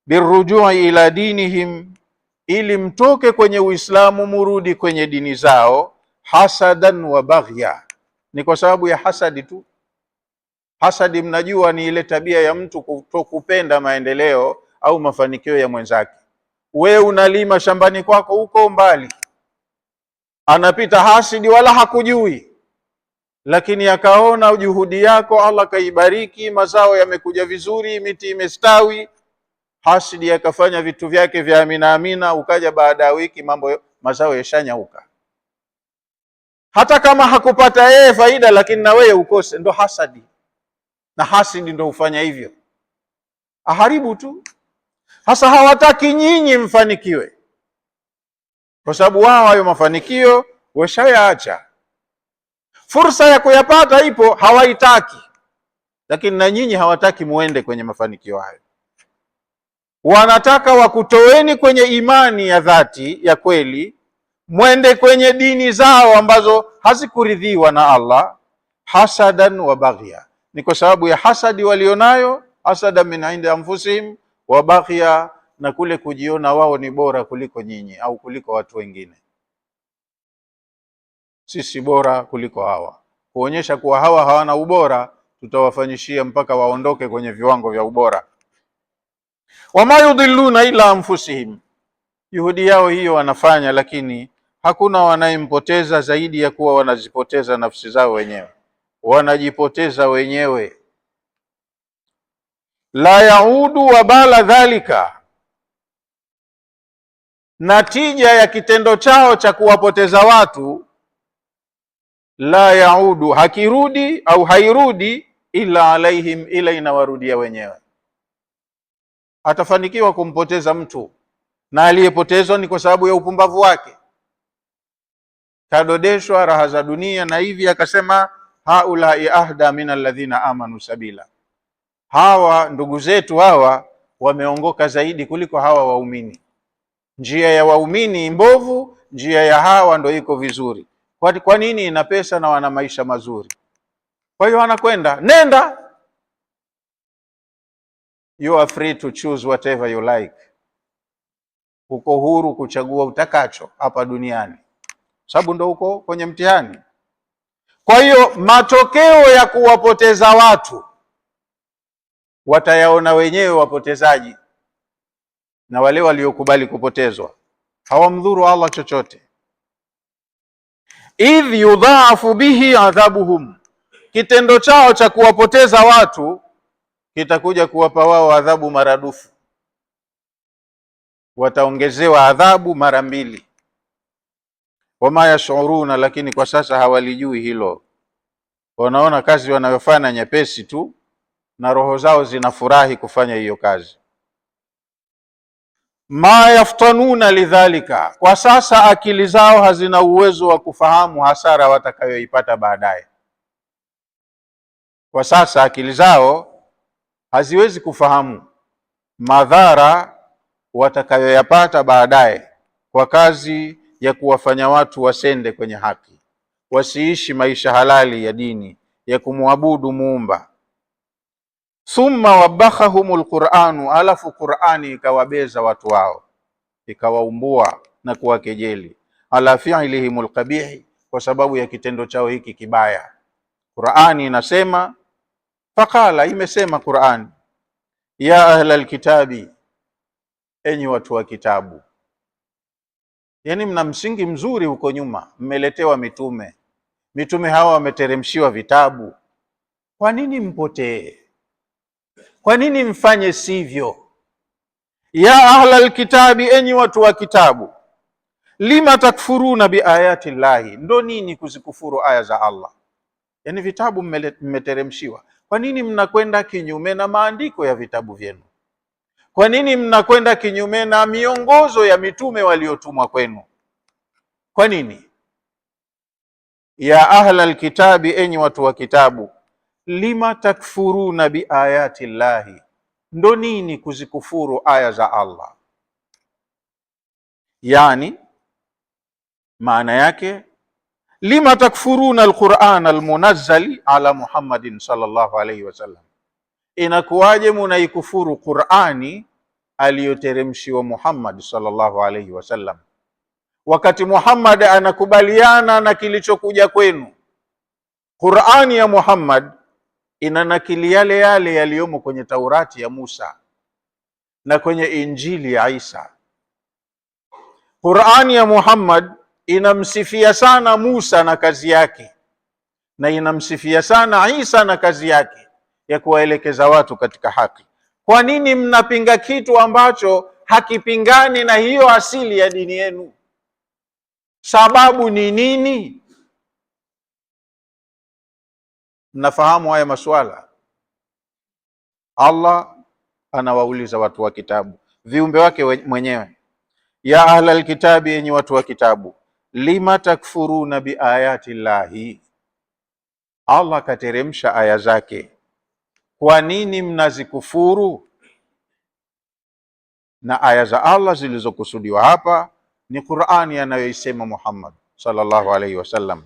Birrujui ila dinihim, ili mtoke kwenye Uislamu murudi kwenye dini zao. Hasadan wa baghya, ni kwa sababu ya hasadi tu. Hasadi mnajua ni ile tabia ya mtu kutokupenda maendeleo au mafanikio ya mwenzake. We unalima shambani kwako huko mbali, anapita hasidi wala hakujui, lakini akaona juhudi yako, Allah kaibariki, mazao yamekuja vizuri, miti imestawi. Hasidi akafanya vitu vyake vya amina amina, ukaja baada ya wiki mazao yashanyauka. Hata kama hakupata yeye faida, lakini na wewe ukose. Ndo hasadi, na hasidi ndo hufanya hivyo, aharibu tu. Hasa hawataki nyinyi mfanikiwe, kwa sababu wao hayo mafanikio washayaacha. Fursa ya kuyapata ipo, hawaitaki, lakini na nyinyi hawataki muende kwenye mafanikio hayo. Wanataka wakutoeni kwenye imani ya dhati ya kweli, mwende kwenye dini zao ambazo hazikuridhiwa na Allah. Hasadan wa baghya, ni kwa sababu ya hasadi walionayo. Hasada min indi anfusihim wa baghya, na kule kujiona wao ni bora kuliko nyinyi au kuliko watu wengine. Sisi bora kuliko hawa, kuonyesha kuwa hawa hawana ubora, tutawafanyishia mpaka waondoke kwenye viwango vya ubora. Wama yudhilluna ila anfusihim, juhudi yao hiyo wanafanya, lakini hakuna wanayempoteza zaidi ya kuwa wanazipoteza nafsi zao wenyewe, wanajipoteza wenyewe. La yaudu wabala dhalika, natija ya kitendo chao cha kuwapoteza watu, la yaudu, hakirudi au hairudi, ila alaihim, ila inawarudia wenyewe. Atafanikiwa kumpoteza mtu, na aliyepotezwa ni kwa sababu ya upumbavu wake, kadodeshwa raha za dunia, na hivi akasema haulai ahda min alladhina amanu sabila, hawa ndugu zetu hawa wameongoka zaidi kuliko hawa waumini. Njia ya waumini mbovu, njia ya hawa ndo iko vizuri. Kwa nini? Ina pesa na wana maisha mazuri, kwa hiyo wanakwenda. Nenda, you are free to choose whatever you like. uko huru kuchagua utakacho hapa duniani, sababu ndo uko kwenye mtihani. Kwa hiyo matokeo ya kuwapoteza watu watayaona wenyewe wapotezaji, na wale waliokubali kupotezwa hawamdhuru Allah chochote. Idh yudhaafu bihi adhabuhum, kitendo chao cha kuwapoteza watu kitakuja kuwapa wao adhabu maradufu, wataongezewa adhabu mara mbili. Wama yashuruna, lakini kwa sasa hawalijui hilo. Wanaona kazi wanayofanya nyepesi tu na roho zao zinafurahi kufanya hiyo kazi. Ma yaftanuna lidhalika, kwa sasa akili zao hazina uwezo wa kufahamu hasara watakayoipata baadaye. Kwa sasa akili zao haziwezi kufahamu madhara watakayoyapata baadaye kwa kazi ya kuwafanya watu wasende kwenye haki, wasiishi maisha halali ya dini ya kumwabudu Muumba. Thumma wabakhahumul Qur'anu, alafu Qur'ani ikawabeza watu wao, ikawaumbua na kuwakejeli, ala fi'lihimul qabihi, kwa sababu ya kitendo chao hiki kibaya. Qur'ani inasema, faqala, imesema Qur'ani, ya ahlal kitabi, enyi watu wa kitabu. Yani mna msingi mzuri huko nyuma, mmeletewa mitume, mitume hawa wameteremshiwa vitabu. Kwa nini mpotee? Kwa nini mfanye sivyo? Ya ahlal kitabi, enyi watu wa kitabu, lima takfuruna biayati llahi, ndo nini kuzikufuru aya za Allah? Yani vitabu mmeteremshiwa, kwa nini mnakwenda kinyume na maandiko ya vitabu vyenu? Kwa nini mnakwenda kinyume na miongozo ya mitume waliotumwa kwenu? Kwa nini? Ya ahlal kitabi, enyi watu wa kitabu, lima takfuruna biayati llahi, ndo nini kuzikufuru aya za Allah? Yani maana yake, lima takfuruna alquran almunazzali ala Muhammadin sallallahu alayhi wasallam, inakuwaje munaikufuru Qur'ani aliyoteremshiwa Muhammad sallallahu alayhi wasallam, wakati Muhammad anakubaliana na kilichokuja kwenu? Qur'ani ya Muhammad inanakili yale yale yaliyomo kwenye Taurati ya Musa na kwenye Injili ya Isa. Qur'ani ya Muhammad inamsifia sana Musa na kazi yake, na inamsifia sana Isa na kazi yake ya kuwaelekeza watu katika haki. Kwa nini mnapinga kitu ambacho hakipingani na hiyo asili ya dini yenu? Sababu ni nini? Mnafahamu haya masuala? Allah anawauliza watu wa kitabu, viumbe wake mwenyewe, ya ahlal kitabi, yenye watu wa kitabu, lima takfuruna biayati llahi, Allah kateremsha aya zake, kwa nini mnazikufuru? Na aya za Allah zilizokusudiwa hapa ni Qur'ani anayoisema Muhammad sallallahu alayhi wasallam.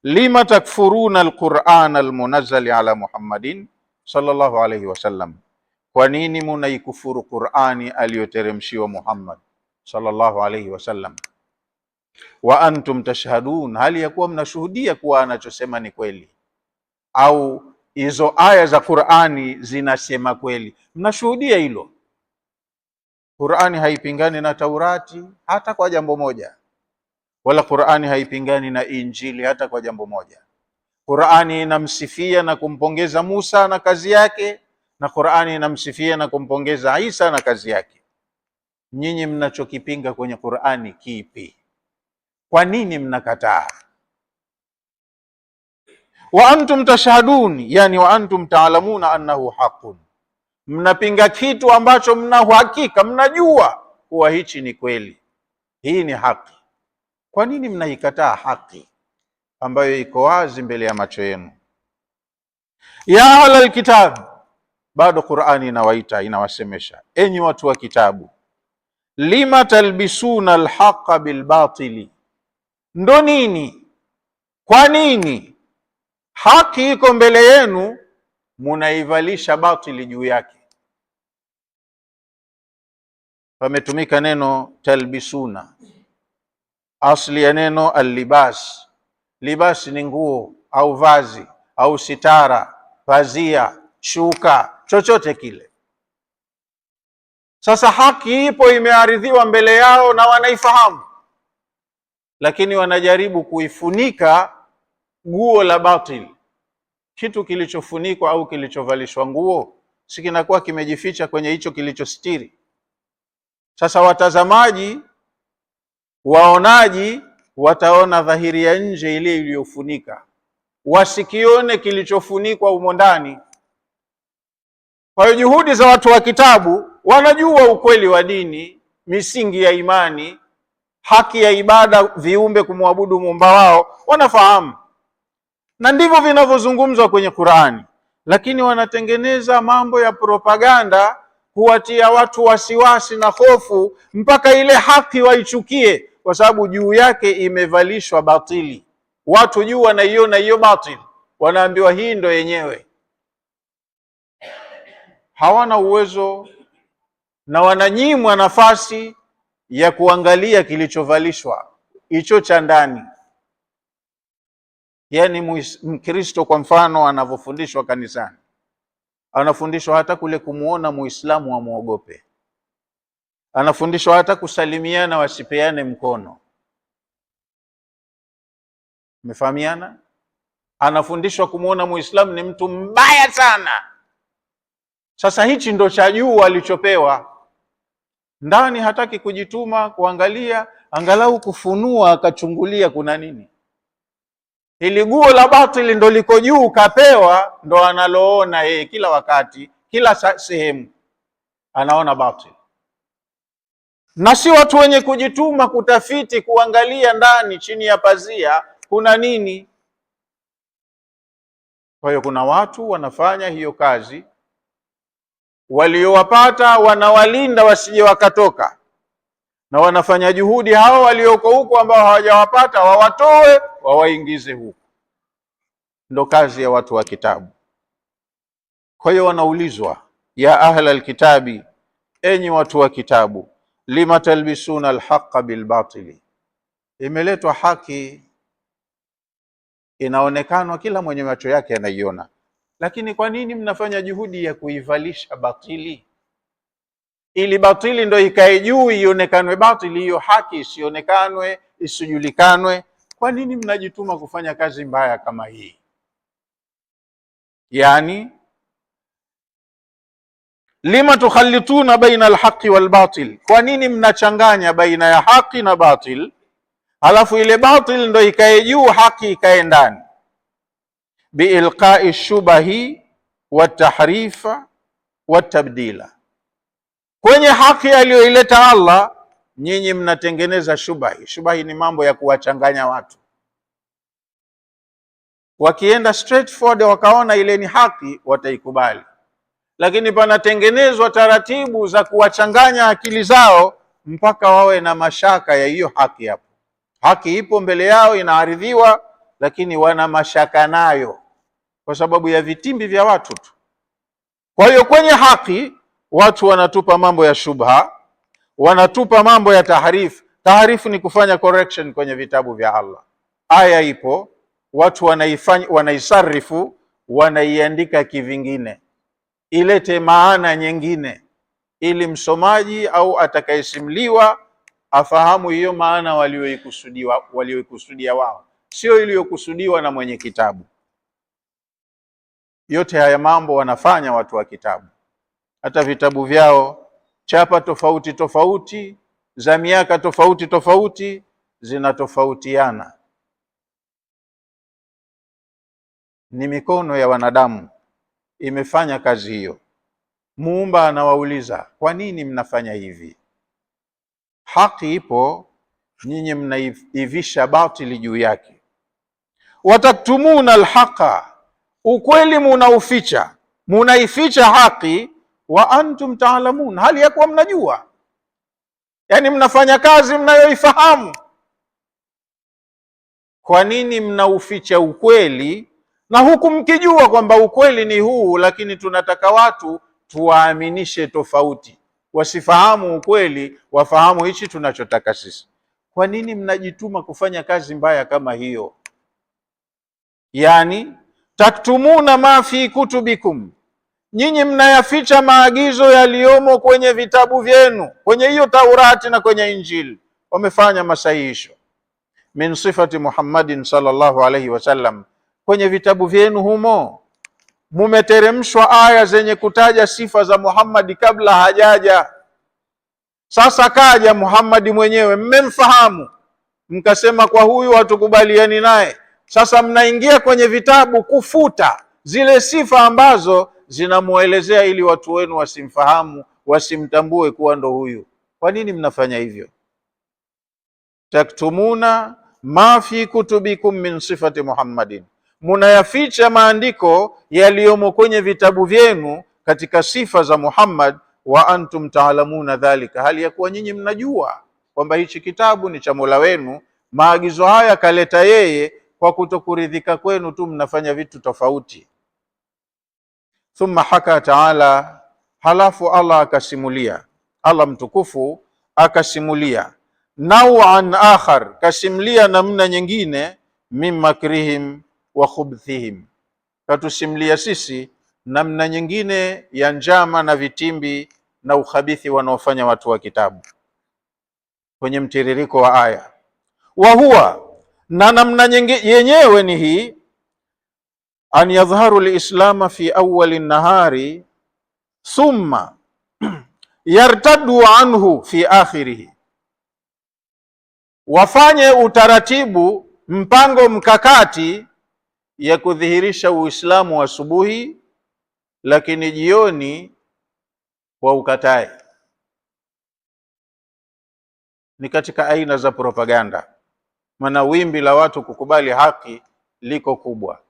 Lima takfuruna alquran almunazzali ala Muhammadin sallallahu alayhi wasallam, kwa nini munaikufuru Qur'ani aliyoteremshiwa Muhammad sallallahu alayhi wasallam? Wa antum tashhadun, hali ya kuwa mnashuhudia kuwa anachosema ni kweli, au hizo aya za Qur'ani zinasema kweli, mnashuhudia hilo. Qur'ani haipingani na Taurati hata kwa jambo moja, wala Qur'ani haipingani na Injili hata kwa jambo moja. Qur'ani inamsifia na kumpongeza Musa na kazi yake, na Qur'ani inamsifia na kumpongeza Isa na kazi yake. Nyinyi mnachokipinga kwenye Qur'ani kipi? Kwa nini mnakataa? Wa antum tashhadun, yani wa antum ta'lamuna annahu haqqun, mnapinga kitu ambacho mna uhakika, mnajua kuwa hichi ni kweli, hii ni haki. Kwa nini mnaikataa haki ambayo iko wazi mbele ya macho yenu? Ya ahlal kitab, bado Qur'ani inawaita, inawasemesha, enyi watu wa kitabu, lima talbisuna alhaqa bilbatili, ndo nini, kwa nini haki iko mbele yenu munaivalisha batili juu yake? pametumika neno talbisuna. Asli ya neno al-libas. Libas ni nguo au vazi au sitara, pazia, shuka, chochote kile. Sasa haki ipo, imearidhiwa mbele yao na wanaifahamu, lakini wanajaribu kuifunika guo la batil. Kitu kilichofunikwa au kilichovalishwa nguo si kinakuwa kimejificha kwenye hicho kilichostiri. Sasa watazamaji, waonaji wataona dhahiri ya nje ile iliyofunika, wasikione kilichofunikwa humo ndani. Kwa hiyo juhudi za watu wa kitabu, wanajua ukweli wa dini, misingi ya imani, haki ya ibada, viumbe kumwabudu Muumba wao, wanafahamu, na ndivyo vinavyozungumzwa kwenye Qur'ani, lakini wanatengeneza mambo ya propaganda kuwatia watu wasiwasi na hofu mpaka ile haki waichukie, kwa sababu juu yake imevalishwa batili. Watu juu wanaiona hiyo batili, wanaambiwa hii ndo yenyewe. Hawana uwezo na wananyimwa nafasi ya kuangalia kilichovalishwa hicho cha ndani. Yani Mkristo kwa mfano anavyofundishwa kanisani, anafundishwa hata kule kumuona Muislamu amuogope, anafundishwa hata kusalimiana wasipeane mkono. Umefahamiana? Anafundishwa kumuona Muislamu ni mtu mbaya sana. Sasa hichi ndo cha juu alichopewa. Ndani hataki kujituma kuangalia, angalau kufunua akachungulia kuna nini. Hili guo la batili ndo liko juu, kapewa, ndo analoona yeye kila wakati, kila sehemu anaona batili. Na si watu wenye kujituma kutafiti, kuangalia ndani chini ya pazia kuna nini. Kwa hiyo kuna watu wanafanya hiyo kazi, waliowapata wanawalinda wasije wakatoka, na wanafanya juhudi hao walioko huko ambao hawajawapata wawatoe, wawaingize huko. Ndo kazi ya watu wa kitabu. Kwa hiyo wanaulizwa, ya ahla alkitabi, enyi watu wa kitabu, lima talbisuna alhaqa bilbatili. Imeletwa haki, inaonekana kila mwenye macho yake anaiona, lakini kwa nini mnafanya juhudi ya kuivalisha batili? Ili batili ndo ikae juu, ionekane batili, hiyo haki isionekanwe, isijulikanwe. Kwa nini mnajituma kufanya kazi mbaya kama hii? Yani lima tukhalituna baina alhaqi walbatil, kwa nini mnachanganya baina ya haki na batil, halafu ile batil ndo ikae juu, haki ikae ndani? Biilqai shubahi watahrifa watabdila, kwenye haki aliyoileta Allah nyinyi mnatengeneza shubahi. Shubahi ni mambo ya kuwachanganya watu. Wakienda straight forward wakaona ile ni haki, wataikubali, lakini panatengenezwa taratibu za kuwachanganya akili zao mpaka wawe na mashaka ya hiyo haki. Hapo haki ipo mbele yao, inaaridhiwa, lakini wana mashaka nayo kwa sababu ya vitimbi vya watu tu. Kwa hiyo kwenye haki watu wanatupa mambo ya shubha, wanatupa mambo ya tahrif. Tahrifu ni kufanya correction kwenye vitabu vya Allah. Aya ipo, watu wanaisarifu, wanaiandika kivingine, ilete maana nyingine, ili msomaji au atakayesimliwa afahamu hiyo maana walioikusudia wao, sio iliyokusudiwa na mwenye kitabu. Yote haya mambo wanafanya watu wa kitabu. Hata vitabu vyao chapa tofauti tofauti za miaka tofauti tofauti zinatofautiana. Ni mikono ya wanadamu imefanya kazi hiyo. Muumba anawauliza, kwa nini mnafanya hivi? Haki ipo, nyinyi mnaivisha batili juu yake. Wataktumuna alhaqa, ukweli munauficha, munaificha haki. Wa antum taalamun, hali ya kuwa mnajua. Yani mnafanya kazi mnayoifahamu. Kwa nini mnauficha ukweli na huku mkijua kwamba ukweli ni huu, lakini tunataka watu tuwaaminishe tofauti? wasifahamu ukweli, wafahamu hichi tunachotaka sisi. Kwa nini mnajituma kufanya kazi mbaya kama hiyo? Yani taktumuna ma fi kutubikum, nyinyi mnayaficha maagizo yaliyomo kwenye vitabu vyenu, kwenye hiyo Taurati na kwenye Injili. Wamefanya masahihisho min sifati Muhammadin sallallahu alaihi wasallam, kwenye vitabu vyenu humo mumeteremshwa aya zenye kutaja sifa za Muhammadi kabla hajaja. Sasa kaja Muhammadi mwenyewe, mmemfahamu, mkasema kwa huyu hatukubaliani naye. Sasa mnaingia kwenye vitabu kufuta zile sifa ambazo zinamuelezea, ili watu wenu wasimfahamu, wasimtambue kuwa ndo huyu. Kwa nini mnafanya hivyo? Taktumuna ma fi kutubikum min sifati Muhammadin, munayaficha maandiko yaliyomo kwenye vitabu vyenu katika sifa za Muhammad. Wa antum taalamuna dhalika, hali ya kuwa nyinyi mnajua kwamba hichi kitabu ni cha Mola wenu. Maagizo haya kaleta yeye, kwa kutokuridhika kwenu tu mnafanya vitu tofauti. Thumma haka taala, halafu Allah akasimulia, Allah mtukufu akasimulia nauan akhar, kasimulia namna nyingine, min makrihim wa khubthihim, katusimulia sisi namna nyingine ya njama na vitimbi na ukhabithi wanaofanya watu wa kitabu kwenye mtiririko wa aya. Wa huwa, na namna yenyewe ni hii, an yadhharu lislama fi awali nahari thumma yartaddu anhu fi akhirihi, wafanye utaratibu, mpango mkakati ya kudhihirisha Uislamu asubuhi, lakini jioni waukatae. Ni katika aina za propaganda, maana wimbi la watu kukubali haki liko kubwa.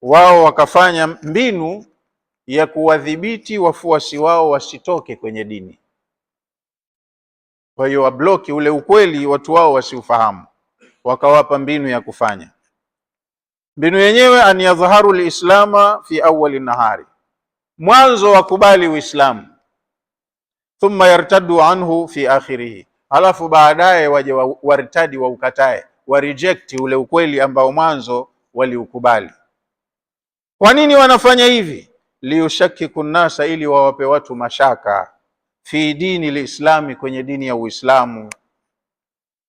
Wao wakafanya mbinu ya kuwadhibiti wafuasi wao wasitoke kwenye dini. Kwa hiyo wabloki ule ukweli, watu wao wasiufahamu, wakawapa mbinu ya kufanya. Mbinu yenyewe an yadhharu lislama fi awali nahari, mwanzo wakubali Uislamu, thumma yartaddu anhu fi akhirihi, halafu baadaye waje wartadi, waukatae, wareject ule ukweli ambao mwanzo waliukubali. Kwa nini wanafanya hivi? Liyushakiku nnasa, ili wawape watu mashaka, fi dini lislami, kwenye dini ya Uislamu.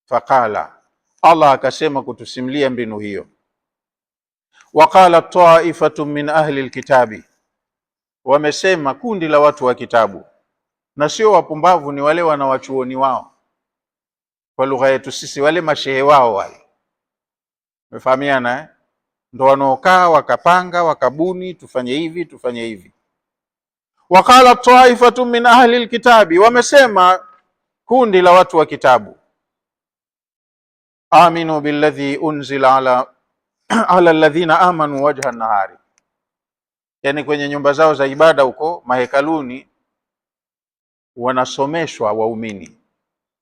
Faqala, Allah akasema kutusimulia mbinu hiyo, waqala taifatu min ahli lkitabi, wamesema kundi la watu wa kitabu, na sio wapumbavu, ni wale wanawachuoni wao, kwa lugha yetu sisi wale mashehe wao wale, umefahamiana ndo wanaokaa wakapanga wakabuni, tufanye hivi tufanye hivi. Waqala taifatu min ahli lkitabi, wamesema kundi la watu wa kitabu, aminu billadhi unzila ala alladhina amanu wajha nahari, yani kwenye nyumba zao za ibada huko mahekaluni wanasomeshwa waumini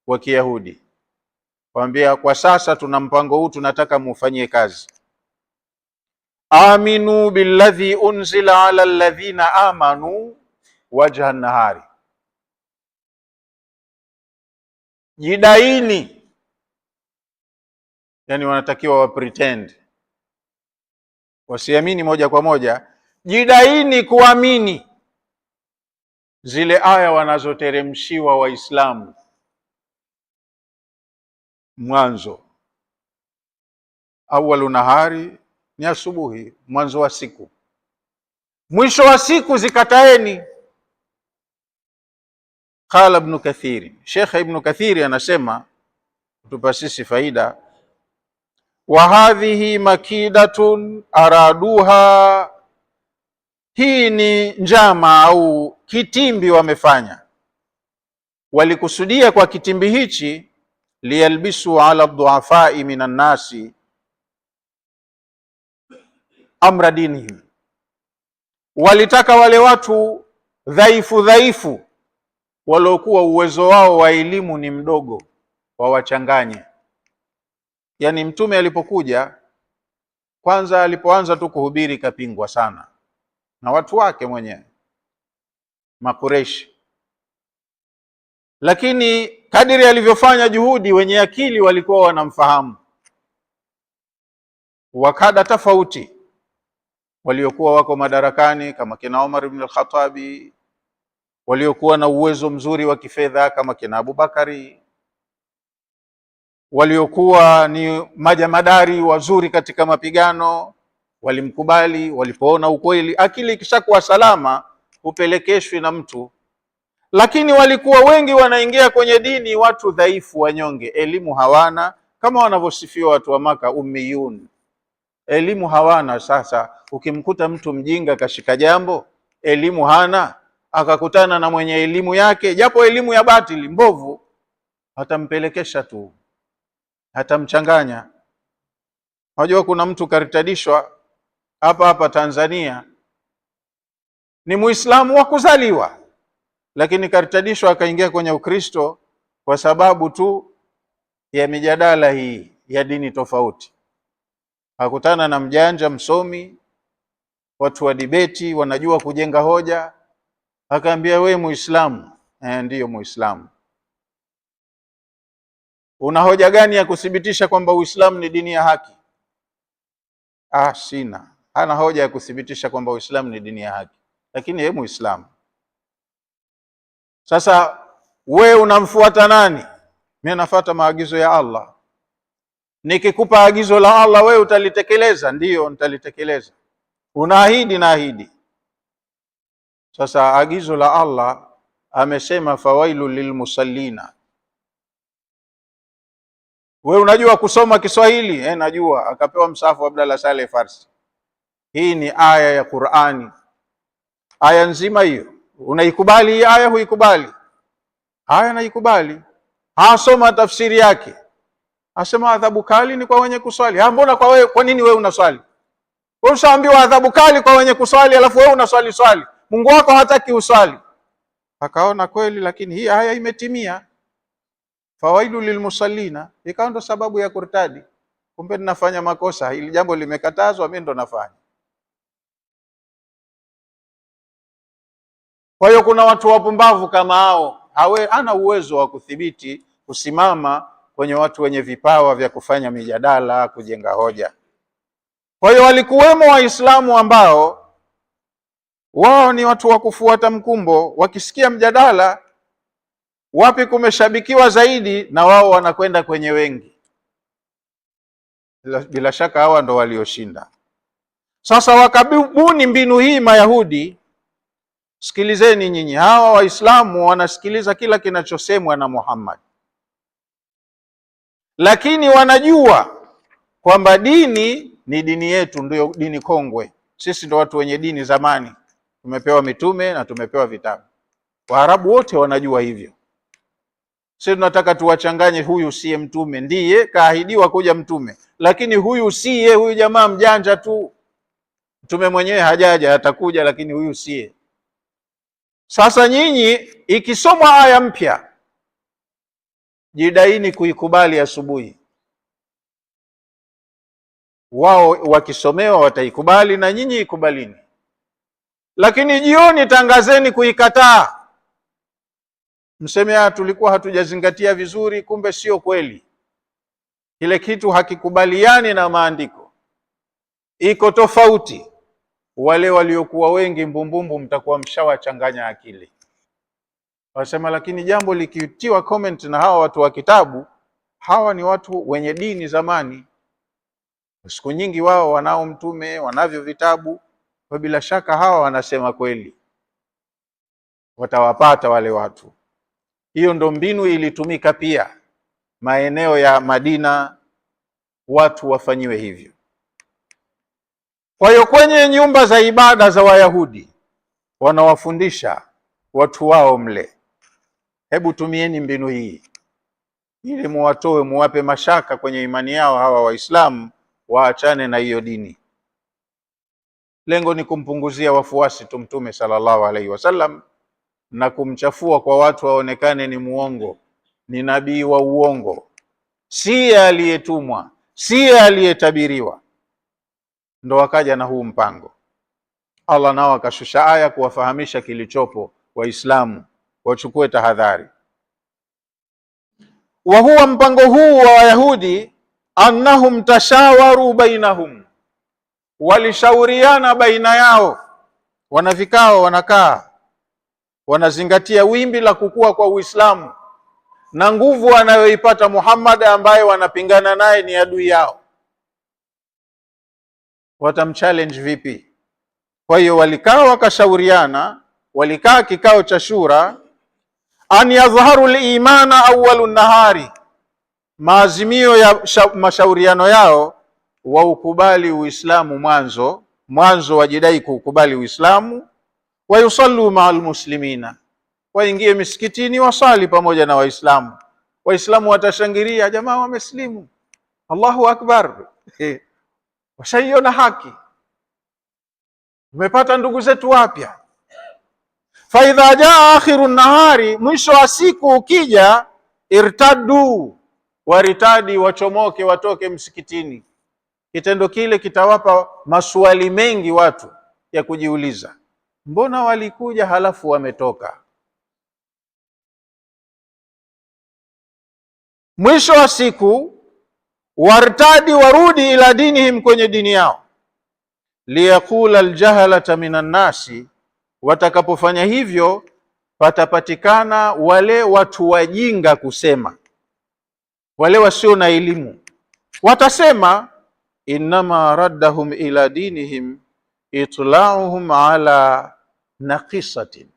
wa Kiyahudi, waambia kwa sasa tuna mpango huu, tunataka mufanyie kazi. Aminu billadhi unzila ala alladhina amanu wajha nahari, jidaini, yani wanatakiwa wa pretend, wasiamini moja kwa moja, jidaini kuamini zile aya wanazoteremshiwa Waislamu mwanzo. Awalu nahari ni asubuhi, mwanzo wa siku. Mwisho wa siku zikataeni. Qala Ibn Kathir, Sheikh Ibn Kathir anasema kutupa sisi faida, wa hadhihi makidatun araduha, hii ni njama au kitimbi wamefanya, walikusudia kwa kitimbi hichi, liyalbisu ala dhuafai minan nasi amra dinihim, walitaka wale watu dhaifu waliokuwa uwezo wao wa elimu ni mdogo wawachanganye. Yani mtume alipokuja, kwanza alipoanza tu kuhubiri kapingwa sana na watu wake mwenyewe Makureishi, lakini kadiri alivyofanya juhudi, wenye akili walikuwa wanamfahamu. Wakada tofauti waliokuwa wako madarakani kama kina Umar ibn al-Khattabi, waliokuwa na uwezo mzuri wa kifedha kama kina Abubakari, waliokuwa ni majamadari wazuri katika mapigano, walimkubali walipoona ukweli. Akili ikishakuwa salama hupelekeshwi na mtu. Lakini walikuwa wengi wanaingia kwenye dini watu dhaifu, wanyonge, elimu hawana, kama wanavyosifiwa watu wa Maka, ummiyun, elimu hawana. Sasa ukimkuta mtu mjinga kashika jambo, elimu hana, akakutana na mwenye elimu yake, japo elimu ya batili mbovu, hatampelekesha tu, hatamchanganya. Unajua kuna mtu karitadishwa hapa Tanzania, ni Muislamu wa kuzaliwa, lakini karitadishwa akaingia kwenye Ukristo kwa sababu tu ya mijadala hii ya dini tofauti. Hakutana na mjanja msomi, watu wa dibeti, wanajua kujenga hoja, akaambia we Muislamu. Ndiyo Muislamu. Una hoja gani ya kuthibitisha kwamba Uislamu ni dini ya haki? Sina. Hana hoja ya kuthibitisha kwamba Uislamu ni dini ya haki, lakini yeye Muislamu. Sasa we unamfuata nani? Mimi nafuata maagizo ya Allah. Nikikupa agizo la Allah we utalitekeleza? Ndiyo, nitalitekeleza. Unaahidi? Naahidi. Sasa agizo la Allah amesema fawailu lilmusallina. We unajua kusoma Kiswahili? Najua. Akapewa msahafu Abdallah Saleh Farsi. Hii ni aya ya Qur'ani, aya nzima hiyo. Unaikubali hii aya? Huikubali? Aya naikubali. Soma tafsiri yake, asema adhabu kali ni kwa wenye kuswali. Mbona kwa wewe, kwa nini wewe unaswali? Wewe ushaambiwa adhabu kali kwa wenye kuswali, alafu wewe unaswali swali. Mungu wako hataki uswali. Akaona kweli, lakini hii aya imetimia, fawailu lilmusallina, ikawa ndo sababu ya kurtadi. Kumbe ninafanya makosa, hili jambo limekatazwa, mimi ndo nafanya. Kwa hiyo kuna watu wapumbavu kama hao, hana uwezo wa kudhibiti kusimama kwenye watu wenye vipawa vya kufanya mijadala, kujenga hoja. Kwa hiyo walikuwemo Waislamu ambao wao ni watu wa kufuata mkumbo, wakisikia mjadala wapi kumeshabikiwa zaidi, na wao wanakwenda kwenye wengi. Bila shaka hawa ndo walioshinda. Sasa wakabuni mbinu hii Mayahudi. Sikilizeni nyinyi, hawa Waislamu wanasikiliza kila kinachosemwa na Muhammad, lakini wanajua kwamba dini ni dini yetu, ndio dini kongwe. Sisi ndo watu wenye dini zamani, tumepewa mitume na tumepewa vitabu. Waarabu wote wanajua hivyo. Sisi tunataka tuwachanganye, huyu siye mtume, ndiye kaahidiwa kuja mtume, lakini huyu siye, huyu jamaa mjanja tu, mtume mwenyewe hajaja, atakuja, lakini huyu siye. Sasa nyinyi ikisomwa aya mpya, jidaini kuikubali asubuhi. Wao wakisomewa wataikubali na nyinyi ikubalini, lakini jioni tangazeni kuikataa. Mseme tulikuwa hatujazingatia vizuri, kumbe sio kweli. Kile kitu hakikubaliani na maandiko, iko tofauti. Wale waliokuwa wengi mbumbumbu mtakuwa mshawachanganya akili. Wasema lakini jambo likitiwa comment na hawa watu wa kitabu, hawa ni watu wenye dini zamani, siku nyingi wao wanao mtume, wanavyo vitabu, kwa bila shaka hawa wanasema kweli, watawapata wale watu. Hiyo ndo mbinu ilitumika pia maeneo ya Madina, watu wafanyiwe hivyo. Kwa hiyo kwenye nyumba za ibada za Wayahudi wanawafundisha watu wao mle, hebu tumieni mbinu hii ili muwatoe, muwape mashaka kwenye imani yao hawa Waislamu, waachane na hiyo dini. Lengo ni kumpunguzia wafuasi tu Mtume sallallahu alaihi wasallam na kumchafua kwa watu waonekane ni muongo, ni nabii wa uongo, si aliyetumwa, si aliyetabiriwa. Ndo wakaja na huu mpango. Allah nao akashusha aya kuwafahamisha kilichopo, Waislamu wachukue tahadhari. wa huwa, mpango huu wa Wayahudi, annahum tashawaru bainahum, walishauriana baina yao, wana vikao, wanakaa, wanazingatia wimbi la kukua kwa Uislamu na nguvu anayoipata Muhammad, ambaye wanapingana naye, ni adui yao, watamchallenge vipi? Kwa hiyo walikaa wakashauriana, walikaa kikao cha shura, an yadhharu al-imana awwalu nahari, maazimio ya mashauriano yao, waukubali Uislamu mwanzo wajidai kuukubali Uislamu, wa yusallu maa almuslimina, waingie misikitini wasali pamoja na Waislamu. Waislamu watashangilia, jamaa wameslimu, Allahu akbar, washaiona haki, umepata ndugu zetu wapya. Fa idha jaa akhiru nahari, mwisho wa siku ukija, irtaddu, waritadi, wachomoke, watoke msikitini. Kitendo kile kitawapa maswali mengi watu ya kujiuliza, mbona walikuja halafu wametoka? Mwisho wa siku wartadi, warudi ila dinihim, kwenye dini yao. Liyaqula aljahalata minan nasi, watakapofanya hivyo patapatikana wale watu wajinga kusema, wale wasio na elimu watasema, innama raddahum ila dinihim itla'uhum ala naqisatin,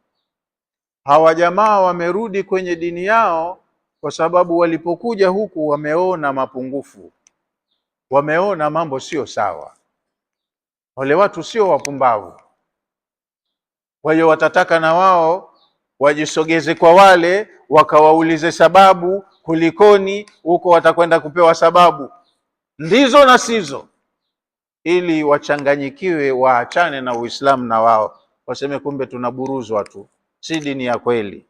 hawa jamaa wamerudi kwenye dini yao kwa sababu walipokuja huku wameona mapungufu, wameona mambo sio sawa. Wale watu sio wapumbavu, kwa hiyo watataka na wao wajisogeze kwa wale, wakawaulize sababu, kulikoni huko, watakwenda kupewa sababu ndizo na sizo, ili wachanganyikiwe, waachane na Uislamu na wao waseme kumbe tunaburuzwa tu, si dini ya kweli,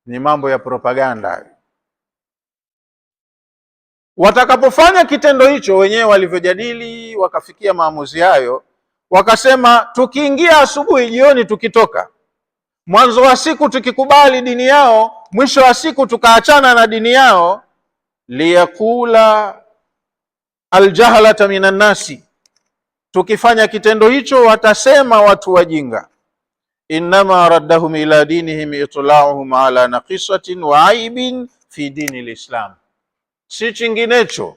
ni mambo ya propaganda. Watakapofanya kitendo hicho, wenyewe walivyojadili wakafikia maamuzi hayo, wakasema tukiingia asubuhi, jioni tukitoka, mwanzo wa siku tukikubali dini yao, mwisho wa siku tukaachana na dini yao, liyakula aljahalata minan nasi, tukifanya kitendo hicho watasema watu wajinga, innama raddahum ila dinihim itla'uhum ala naqisatin wa aibin fi dini lislam, si chinginecho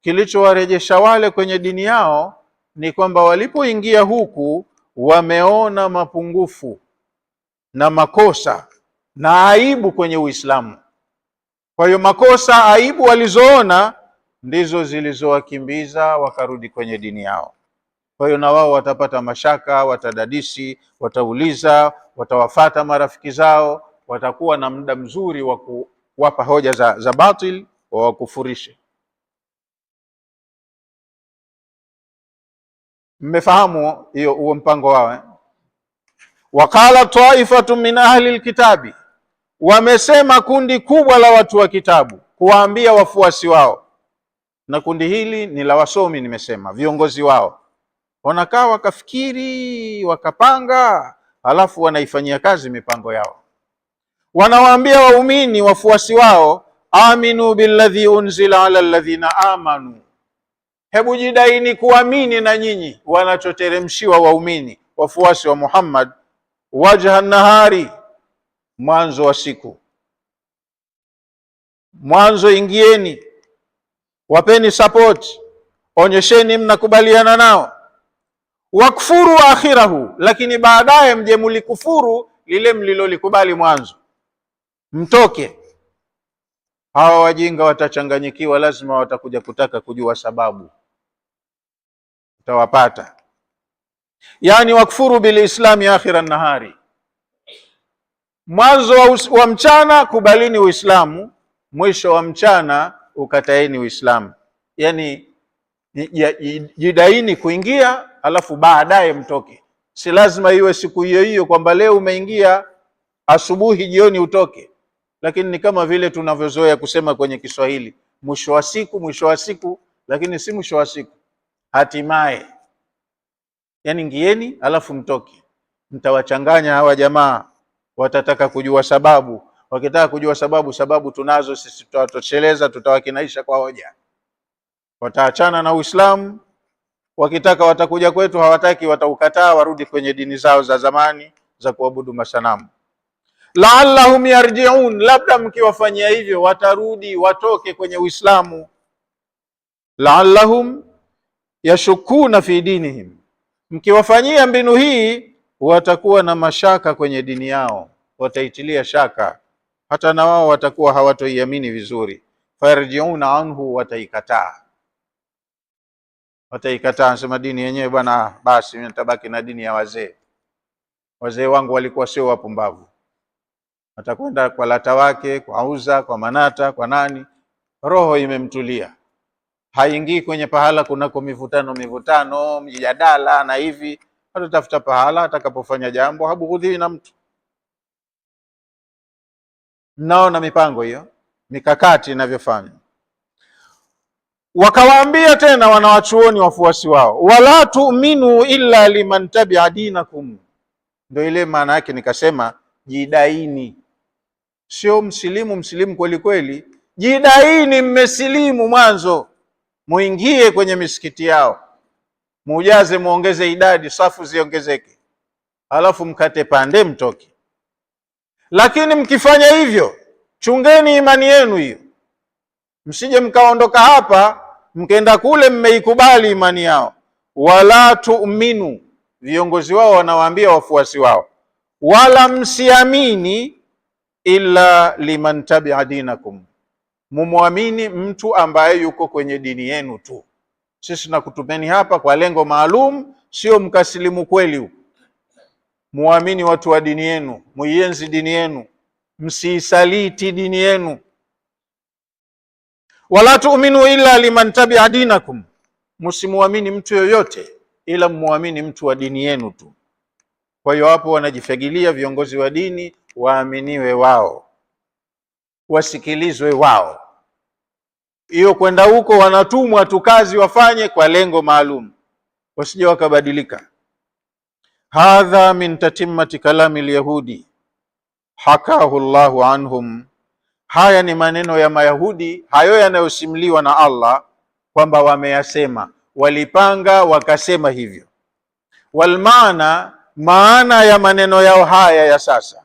kilichowarejesha wale kwenye dini yao ni kwamba walipoingia huku wameona mapungufu na makosa na aibu kwenye Uislamu. Kwa hiyo makosa, aibu walizoona ndizo zilizowakimbiza wakarudi kwenye dini yao. Kwa hiyo na wao watapata mashaka, watadadisi, watauliza, watawafata marafiki zao, watakuwa na muda mzuri wa kuwapa hoja za batil, wawakufurishe. Mmefahamu huo mpango wao? Waqala taifatu min ahli alkitabi, wamesema kundi kubwa la watu wa kitabu kuwaambia wafuasi wao, na kundi hili ni la wasomi, nimesema viongozi wao wanakaa wakafikiri wakapanga, halafu wanaifanyia kazi mipango yao. Wanawaambia waumini, wafuasi wao, aminu billadhi unzila ala alladhina amanu, hebu jidaini kuamini na nyinyi wanachoteremshiwa waumini, wafuasi wa Muhammad, wajha nahari, mwanzo wa siku, mwanzo ingieni, wapeni support, onyesheni mnakubaliana nao, wakfuru akhirahu, lakini baadaye mje mulikufuru lile mlilolikubali mwanzo, mtoke. Hawa wajinga watachanganyikiwa, lazima watakuja kutaka kujua sababu, utawapata. Yani wakfuru bilislami akhira nahari, mwanzo wa mchana kubalini Uislamu, mwisho wa mchana ukataeni Uislamu. Yani jidaini kuingia, alafu baadaye mtoke. Si lazima iwe siku hiyo hiyo kwamba leo umeingia asubuhi jioni utoke, lakini ni kama vile tunavyozoea kusema kwenye Kiswahili, mwisho wa siku, mwisho wa siku, lakini si mwisho wa siku, hatimaye. Yani ingieni alafu mtoke. Mtawachanganya hawa jamaa, watataka kujua sababu, Wakitaka kujua sababu tunazo sisi, tutawatosheleza, tutawakinaisha kwa hoja. Wataachana na Uislamu, wakitaka watakuja kwetu, hawataki wataukataa, warudi kwenye dini zao za zamani za kuabudu masanamu. La'allahum yarji'un, labda mkiwafanyia hivyo watarudi, watoke kwenye Uislamu. La'allahum yashukuna fi dinihim, mkiwafanyia mbinu hii watakuwa na mashaka kwenye dini yao, wataitilia shaka, hata na wao watakuwa hawatoiamini vizuri. Farji'una anhu, wataikataa. Nasema dini yenyewe bwana, basi mimi nitabaki na dini ya wazee. Wazee wangu walikuwa sio wapumbavu. Atakwenda kwa Lata wake, kwa Uza, kwa Manata, kwa nani, roho imemtulia, haingii kwenye pahala kunako mivutano mjadala na hivi. Atatafuta pahala atakapofanya jambo habughudhiwi na mtu. Mnaona mipango hiyo, mikakati inavyofanya. Wakawaambia tena wanawachuoni wafuasi wao, wala tu'minu illa liman tabi'a dinakum. Ndio ile maana yake nikasema jidaini, sio msilimu kweli kweli. Jidaini, mmesilimu mwanzo, muingie kwenye misikiti yao, mujaze, muongeze idadi, safu ziongezeke, alafu mkate pande mtoke. Lakini mkifanya hivyo, chungeni imani yenu hiyo, msije mkaondoka hapa mkenda kule mmeikubali imani yao. Wala tu'minu, viongozi wao wanawaambia wafuasi wao, wala msiamini illa liman tabi'a dinakum, mumwamini mtu ambaye yuko kwenye dini yenu tu. Sisi nakutumeni hapa kwa lengo maalum, sio mkasilimu kweli huko. Muamini watu wa dini yenu, muienzi dini yenu, msiisaliti dini yenu. Wala tu'minu illa liman tabi'a dinakum, msimuamini mtu yoyote ila muamini mtu wa dini yenu tu. Kwa hiyo hapo wanajifagilia viongozi wa dini, waaminiwe wao, wasikilizwe wao. Hiyo kwenda huko wanatumwa tu kazi wafanye kwa lengo maalum, wasije wakabadilika. Hadha min tatimmati kalami alyahudi hakahu Allahu anhum, haya ni maneno ya Mayahudi hayo yanayosimuliwa na Allah kwamba wameyasema, walipanga wakasema hivyo. Maana ya maneno yao haya ya sasa,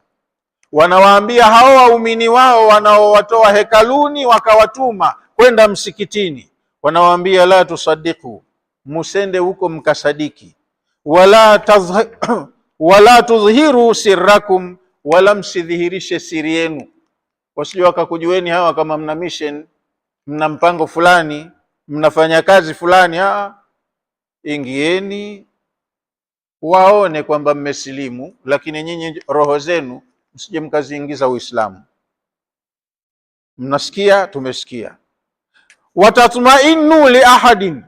wanawaambia hao waumini wao wanaowatoa hekaluni wakawatuma kwenda msikitini, wanawaambia la tusaddiqu, musende huko mkasadiki, wala tudhhiru sirrakum, wala msidhihirishe siri yenu. Wasije wakakujueni hawa kama mna mission, mna mpango fulani, mnafanya kazi fulani. Ingieni waone kwamba mmesilimu, lakini nyinyi roho zenu msije mkaziingiza Uislamu. Mnasikia? Tumesikia. Watatmainu li ahadin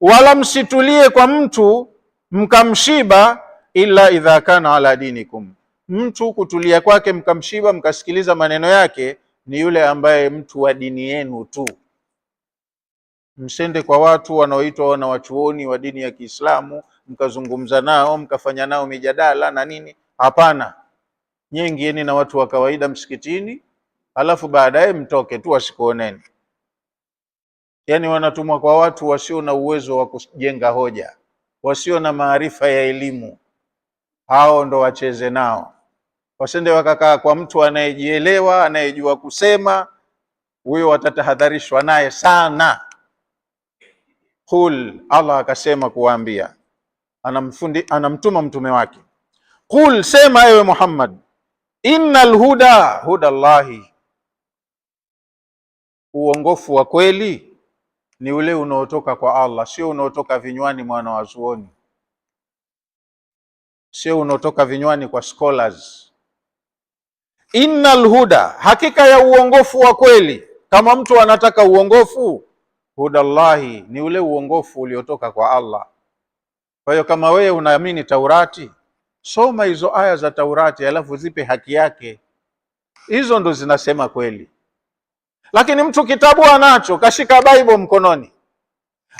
wala msitulie kwa mtu mkamshiba, illa idha kana ala dinikum, mtu kutulia kwake mkamshiba mkasikiliza maneno yake ni yule ambaye mtu wa dini yenu tu. Msende kwa watu wanaoitwa wanawachuoni wa dini ya Kiislamu mkazungumza nao mkafanya nao mijadala na nini. Hapana, nyingieni na watu wa kawaida msikitini, alafu baadaye mtoke tu, wasikuoneni. Yani wanatumwa kwa watu wasio na uwezo wa kujenga hoja, wasio na maarifa ya elimu, hao ndo wacheze nao. Wasende wakakaa kwa mtu anayejielewa, anayejua kusema, huyo watatahadharishwa naye sana. Qul, Allah akasema kuwaambia, anamtuma mtume wake, qul, sema ewe Muhammad, innal huda Allahi, uongofu wa kweli ni ule unaotoka kwa Allah, sio unaotoka vinywani mwa wanazuoni, sio unaotoka vinywani kwa scholars. Innal huda, hakika ya uongofu wa kweli. Kama mtu anataka uongofu, hudallahi ni ule uongofu uliotoka kwa Allah. Kwa hiyo kama wewe unaamini Taurati, soma hizo aya za Taurati alafu zipe haki yake, hizo ndo zinasema kweli. Lakini mtu kitabu anacho, kashika Bible mkononi,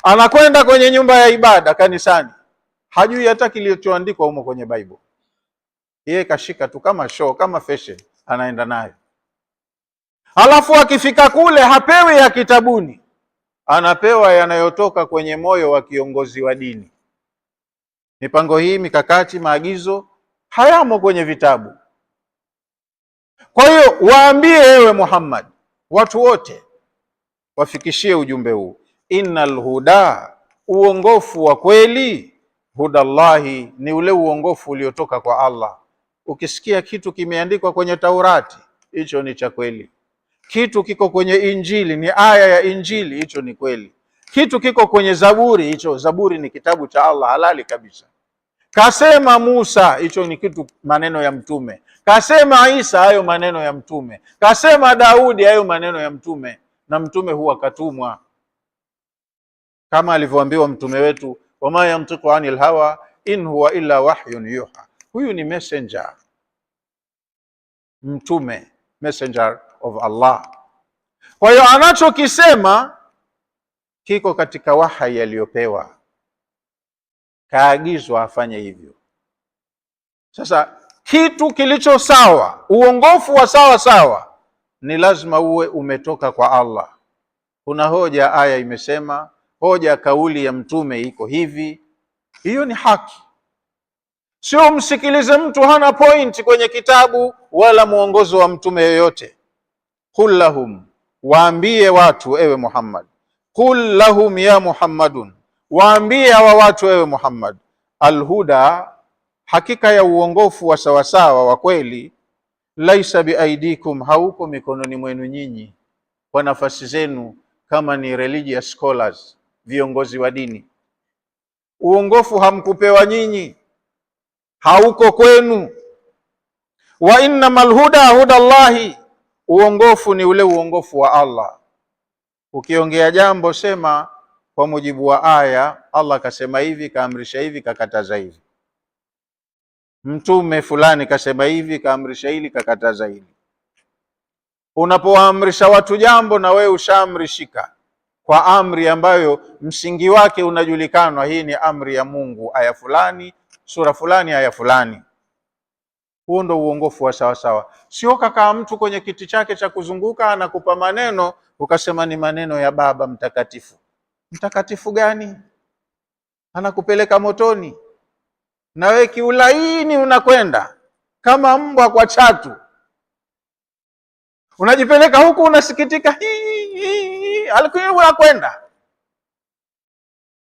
anakwenda kwenye nyumba ya ibada kanisani, hajui hata kilichoandikwa humo kwenye Bible. Yeye kashika tu kama show, kama fashion, anaenda nayo. Halafu akifika kule hapewi ya kitabuni, anapewa yanayotoka kwenye moyo wa kiongozi wa dini. Mipango hii, mikakati, maagizo hayamo kwenye vitabu. Kwa hiyo waambie ewe Muhammad, watu wote wafikishie ujumbe huu, innal huda, uongofu wa kweli, hudallahi, ni ule uongofu uliotoka kwa Allah. Ukisikia kitu kimeandikwa kwenye Taurati, hicho ni cha kweli. Kitu kiko kwenye Injili, ni aya ya Injili, hicho ni kweli. Kitu kiko kwenye Zaburi, hicho Zaburi ni kitabu cha Allah halali kabisa. Kasema Musa, hicho ni kitu, maneno ya mtume. Kasema Isa, hayo maneno ya mtume. Kasema Daudi, hayo maneno ya mtume. Na mtume huwa katumwa, kama alivyoambiwa mtume wetu, wama yantiqu anil hawa in huwa illa wahyun yuha. Huyu ni messenger, mtume, messenger of Allah. Kwa hiyo anachokisema kiko katika wahyi aliyopewa, kaagizwa afanye hivyo. Sasa kitu kilicho sawa, uongofu wa sawa sawa, ni lazima uwe umetoka kwa Allah. Kuna hoja, aya imesema, hoja kauli ya mtume iko hivi, hiyo ni haki. Sio msikilize mtu hana point kwenye kitabu wala mwongozo wa mtume yoyote. Qul lahum, waambie watu ewe Muhammad, qul lahum ya Muhammadun, waambie hawa watu ewe Muhammad, alhuda, hakika ya uongofu wa sawasawa wa kweli, laisa biaidikum, hauko mikononi mwenu nyinyi kwa nafasi zenu kama ni religious scholars, viongozi wa dini. Uongofu hamkupewa nyinyi, hauko kwenu. Wa innamal huda hudallahi, uongofu ni ule uongofu wa Allah. Ukiongea jambo sema kwa mujibu wa aya, Allah kasema hivi, kaamrisha hivi, kakataza hivi. Mtume fulani kasema hivi, kaamrisha hili, kakataza hili. Unapoamrisha watu jambo, na wewe ushaamrishika kwa amri ambayo msingi wake unajulikanwa, hii ni amri ya Mungu, aya fulani, sura fulani, aya fulani. Huo ndo uongofu wa sawa sawa. Sio kakaa mtu kwenye kiti chake cha kuzunguka anakupa maneno ukasema ni maneno ya Baba Mtakatifu. Mtakatifu gani? Anakupeleka motoni, na wewe kiulaini unakwenda kama mbwa kwa chatu. Unajipeleka huku unasikitika, alikuwa unakwenda.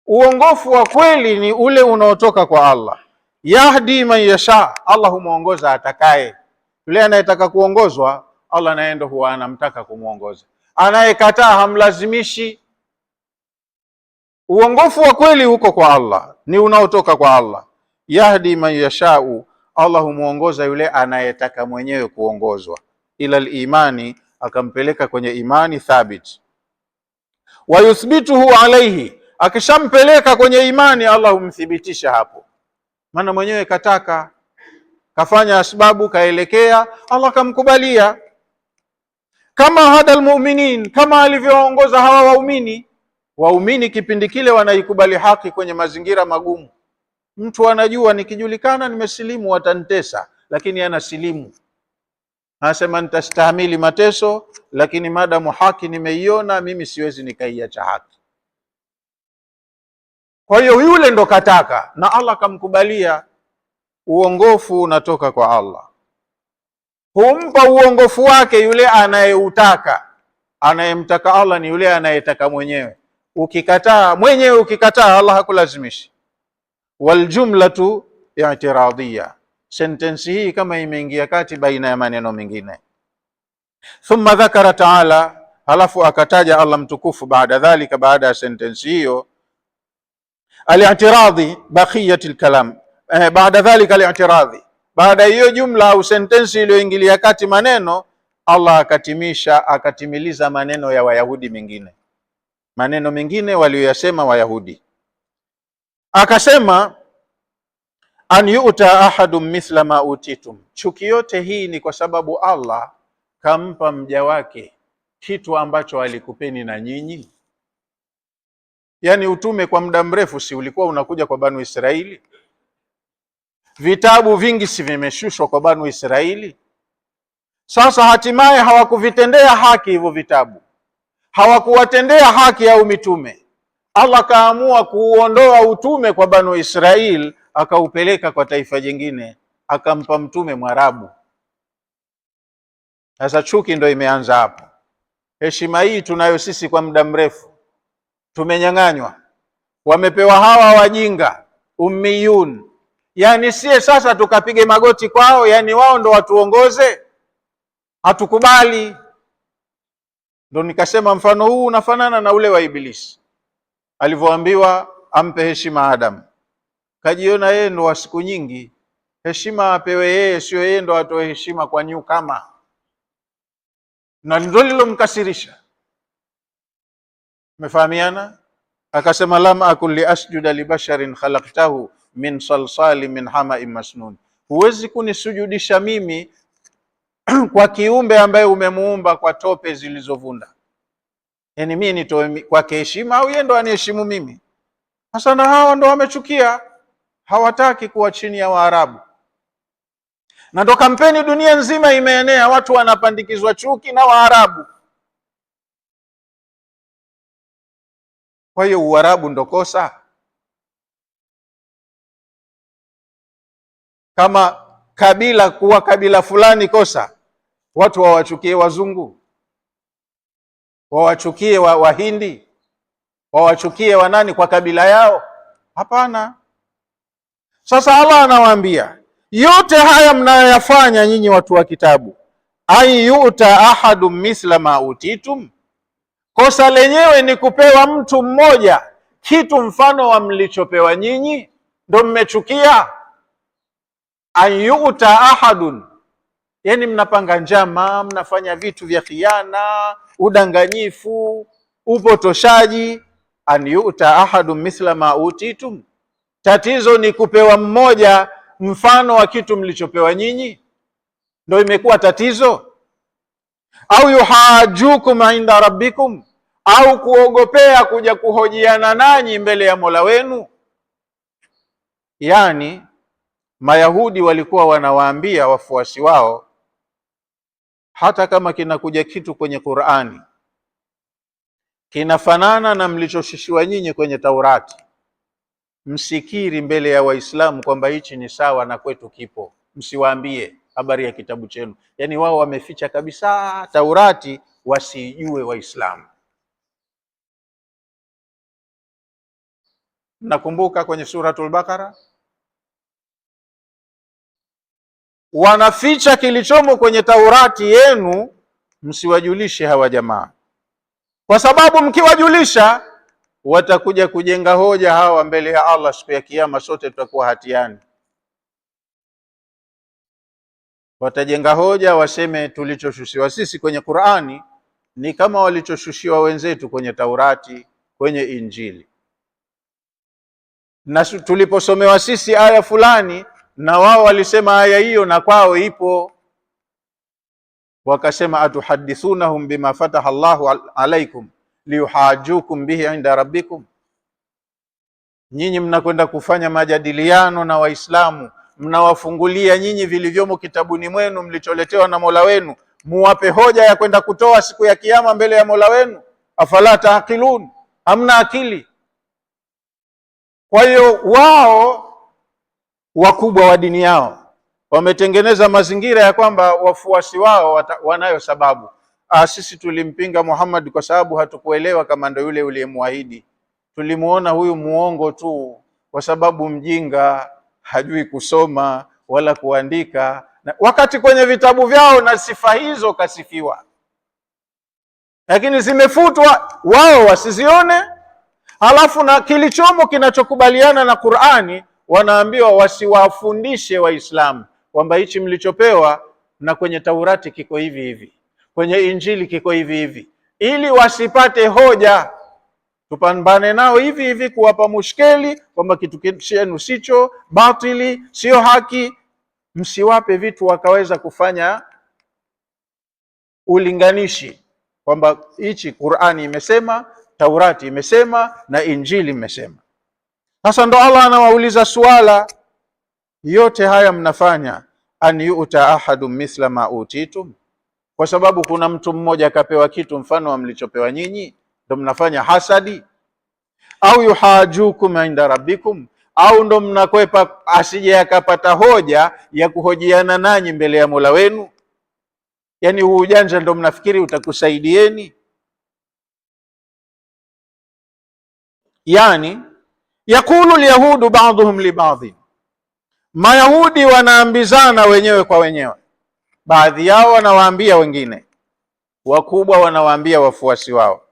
Uongofu wa kweli ni ule unaotoka kwa Allah. Yahdi man yasha, Allah humuongoza atakaye. Yule anayetaka kuongozwa, Allah naye ndo huwa anamtaka kumuongoza. Anayekataa hamlazimishi. Uongofu wa kweli huko kwa Allah, ni unaotoka kwa Allah. Yahdi man yashau, Allah humuongoza yule anayetaka mwenyewe kuongozwa, ila al-imani, akampeleka kwenye imani thabit. Wa yuthbituhu alayhi, akishampeleka kwenye imani Allah humthibitisha hapo, maana mwenyewe kataka, kafanya asbabu, kaelekea, Allah kamkubalia. Kama hada almu'minin, kama alivyoongoza hawa waumini. Waumini kipindi kile wanaikubali haki kwenye mazingira magumu. Mtu anajua nikijulikana nimesilimu watanitesa, lakini anasilimu, anasema nitastahimili mateso, lakini madamu haki nimeiona, mimi siwezi nikaiacha haki. Kwa hiyo yule ndo kataka na Allah kamkubalia. Uongofu unatoka kwa Allah, humpa uongofu wake yule anayeutaka. Anayemtaka Allah ni yule anayetaka mwenyewe. Ukikataa mwenyewe, ukikataa Allah hakulazimishi. Waljumlatu i'tiradiyya, sentensi hii kama imeingia kati baina ya maneno mengine. Thumma dhakara ta'ala, halafu akataja Allah mtukufu baada dhalika, baada ya sentensi hiyo, al-i'tiradhi baqiyatil kalam. Baada dhalika al-i'tiradhi, baada hiyo jumla au sentensi iliyoingilia kati maneno, Allah akatimiliza maneno ya Wayahudi mengine, maneno mengine walioyasema Wayahudi. Akasema an yu'ta ahadun mithla ma utitum. Chuki yote hii ni kwa sababu Allah kampa mja wake kitu ambacho alikupeni na nyinyi. Yaani utume kwa muda mrefu si ulikuwa unakuja kwa Banu Israeli? Vitabu vingi si vimeshushwa kwa Banu Israeli? Sasa hatimaye hawakuvitendea haki hivyo vitabu, hawakuwatendea haki au mitume. Allah kaamua kuuondoa utume kwa Banu Israil, akaupeleka kwa taifa jingine, akampa mtume Mwarabu. Sasa chuki ndo imeanza hapo. Heshima hii tunayo sisi kwa muda mrefu, tumenyang'anywa, wamepewa hawa wajinga ummiyun. Yani sie sasa tukapige magoti kwao, yani wao ndo watuongoze? Hatukubali. Ndo nikasema mfano huu unafanana na ule wa Ibilisi alivyoambiwa ampe heshima Adam, kajiona yeye ndo wa siku nyingi, heshima apewe yeye, sio yeye ndo atoe heshima kwa newcomer, na ndo lilomkasirisha. Umefahamiana? Akasema lam akul li asjuda li basharin khalaqtahu min salsali min hama'in masnun, huwezi kunisujudisha mimi kwa kiumbe ambaye umemuumba kwa tope zilizovunda. Yani mimi nitoe kwake heshima au yeye ndo aniheshimu mimi? Sasa na hawa ndo wamechukia, hawataki kuwa chini ya Waarabu, na ndo kampeni dunia nzima imeenea, watu wanapandikizwa chuki na Waarabu. Kwa hiyo Uarabu ndo kosa? Kama kabila kuwa kabila fulani kosa, watu wawachukie wazungu, wawachukie Wahindi, wawachukie wanani kwa kabila yao? Hapana. Sasa Allah anawaambia yote haya mnayoyafanya nyinyi watu wa kitabu, ay yu'ta ahadun mithla ma utitum, kosa lenyewe ni kupewa mtu mmoja kitu mfano wa mlichopewa nyinyi, ndo mmechukia. Ay yu'ta ahadun, yani mnapanga njama, mnafanya vitu vya khiana, udanganyifu, upotoshaji. An yu'ta ahadun mithla ma utitum, tatizo ni kupewa mmoja mfano wa kitu mlichopewa nyinyi, ndio imekuwa tatizo. Au yuhajukum inda rabbikum, au kuogopea kuja kuhojiana nanyi mbele ya Mola wenu. Yani Mayahudi walikuwa wanawaambia wafuasi wao, hata kama kinakuja kitu kwenye Qur'ani kinafanana na mlichoshushiwa nyinyi kwenye Taurati, msikiri mbele ya Waislamu kwamba hichi ni sawa na kwetu kipo, msiwaambie habari ya kitabu chenu. Yani wao wameficha kabisa Taurati, wasijue Waislamu. Nakumbuka kwenye Suratul Baqara wanaficha kilichomo kwenye Taurati yenu, msiwajulishe hawa jamaa, kwa sababu mkiwajulisha watakuja kujenga hoja hawa mbele ya Allah siku ya Kiyama, sote tutakuwa hatiani. Watajenga hoja waseme tulichoshushiwa sisi kwenye Qur'ani ni kama walichoshushiwa wenzetu kwenye Taurati, kwenye Injili, na tuliposomewa sisi aya fulani na wao walisema aya hiyo na kwao ipo. Wakasema atuhadithunahum bima fataha Allahu alaikum liyuhajukum bihi inda rabbikum, nyinyi mnakwenda kufanya majadiliano na Waislamu, mnawafungulia nyinyi vilivyomo kitabuni mwenu mlicholetewa na Mola wenu, muwape hoja ya kwenda kutoa siku ya Kiyama mbele ya Mola wenu. Afala taaqilun, hamna akili. Kwa hiyo wao wakubwa wa dini yao wametengeneza mazingira ya kwamba wafuasi wao wanayo sababu. Sisi tulimpinga Muhammad kwa sababu hatukuelewa kama ndio yule uliyemwahidi, tulimuona huyu muongo tu kwa sababu mjinga, hajui kusoma wala kuandika, na wakati kwenye vitabu vyao na sifa hizo kasifiwa, lakini zimefutwa wao wasizione. Halafu na kilichomo kinachokubaliana na Qur'ani wanaambiwa wasiwafundishe Waislamu kwamba hichi mlichopewa na kwenye Taurati kiko hivi hivi, kwenye Injili kiko hivi hivi, ili wasipate hoja. Tupambane nao hivi hivi kuwapa mushkeli kwamba kitu chenu sicho, batili, sio haki. Msiwape vitu wakaweza kufanya ulinganishi kwamba hichi Qur'ani imesema, Taurati imesema na Injili imesema. Sasa ndo Allah anawauliza swala, yote haya mnafanya, an yu'ta ahadun mithla ma utitum, kwa sababu kuna mtu mmoja akapewa kitu mfano wa mlichopewa nyinyi, ndo mnafanya hasadi? Au yuhajukum inda rabbikum, au ndo mnakwepa asije akapata hoja ya kuhojiana nanyi mbele ya Mola wenu? Yani huu ujanja ndo mnafikiri utakusaidieni? Yani yakulu lyahudu ba'dhum li ba'dhin, Mayahudi wanaambizana wenyewe kwa wenyewe, baadhi yao wanawaambia wengine, wakubwa wanawaambia wafuasi wao,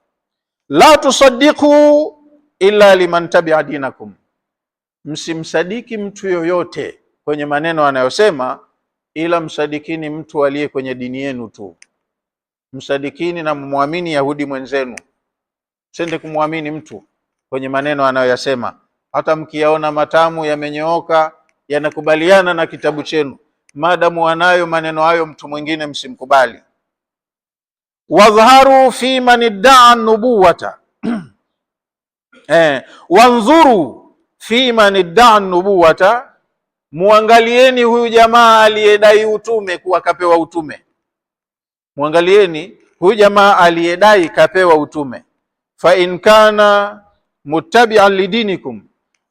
la tusaddiqu illa liman tabi'a dinakum, msimsadiki mtu yoyote kwenye maneno anayosema, ila msadikini mtu aliye kwenye dini yenu tu. Msadikini na muamini Yahudi mwenzenu, sende kumwamini mtu kwenye maneno anayoyasema, hata mkiyaona matamu, yamenyooka, yanakubaliana na kitabu chenu, maadamu anayo maneno hayo mtu mwingine msimkubali. Wadhharu fi man idda'a nubuwata wanzuru fi man idda'a nubuwata, muangalieni huyu jamaa aliyedai utume kuwa kapewa utume. Muangalieni huyu jamaa aliyedai kapewa utume. Fa in kana muttabi'an lidinikum,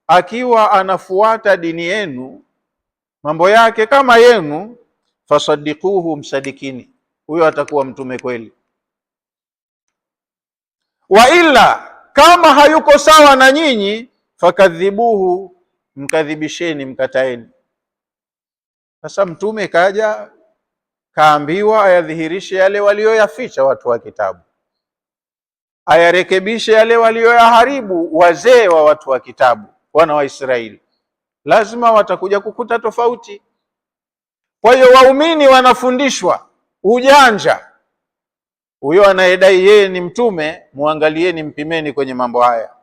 akiwa anafuata dini yenu, mambo yake kama yenu, fasaddiquhu, msadikini, huyo atakuwa mtume kweli. Wa illa, kama hayuko sawa na nyinyi, fakadhibuhu, mkadhibisheni, mkataeni. Sasa mtume kaja kaambiwa ayadhihirishe yale walioyaficha watu wa kitabu, ayarekebishe yale walioyaharibu wazee wa watu wa kitabu, wana wa Israeli. Lazima watakuja kukuta tofauti. Kwa hiyo waumini wanafundishwa ujanja. Huyo anayedai yeye ni mtume, muangalieni, mpimeni kwenye mambo haya,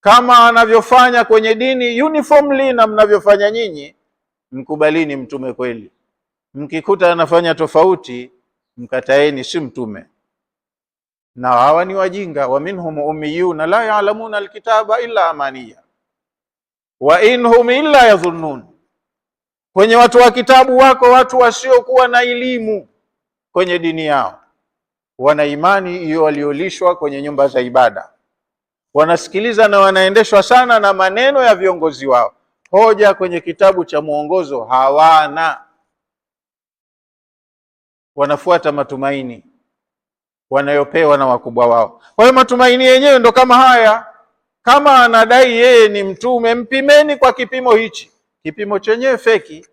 kama anavyofanya kwenye dini uniformly na mnavyofanya nyinyi, mkubalini mtume kweli. Mkikuta anafanya tofauti, mkataeni, si mtume. Na hawa ni wajinga. Wa minhum ummiyuna la ya'lamuna alkitaba illa amaniya wa inhum illa yadhunnun. Kwenye watu wa kitabu wako watu wasiokuwa na elimu kwenye dini yao, wana imani hiyo waliolishwa kwenye nyumba za ibada, wanasikiliza na wanaendeshwa sana na maneno ya viongozi wao. Hoja kwenye kitabu cha mwongozo hawana, wanafuata matumaini wanayopewa na wakubwa wao. Kwa hiyo matumaini yenyewe ndo kama haya. Kama anadai yeye ni mtume, mpimeni kwa kipimo hichi, kipimo chenyewe feki.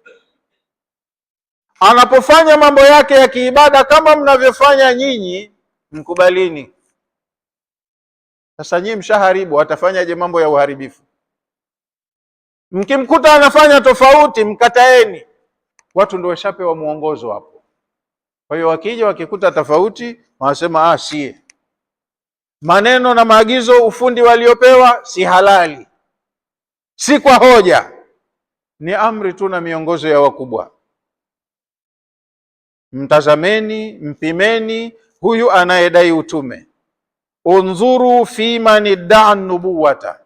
Anapofanya mambo yake ya kiibada kama mnavyofanya nyinyi, mkubalini. Sasa nyinyi mshaharibu, atafanyaje mambo ya uharibifu? Mkimkuta anafanya tofauti, mkataeni. Watu ndio washapewa muongozo hapo. Kwa hiyo wakija wakikuta tofauti, wanasema sie maneno na maagizo, ufundi waliopewa si halali, si kwa hoja, ni amri tu na miongozo ya wakubwa. Mtazameni, mpimeni huyu anayedai utume. Unzuru fi man idda'a nubuwata,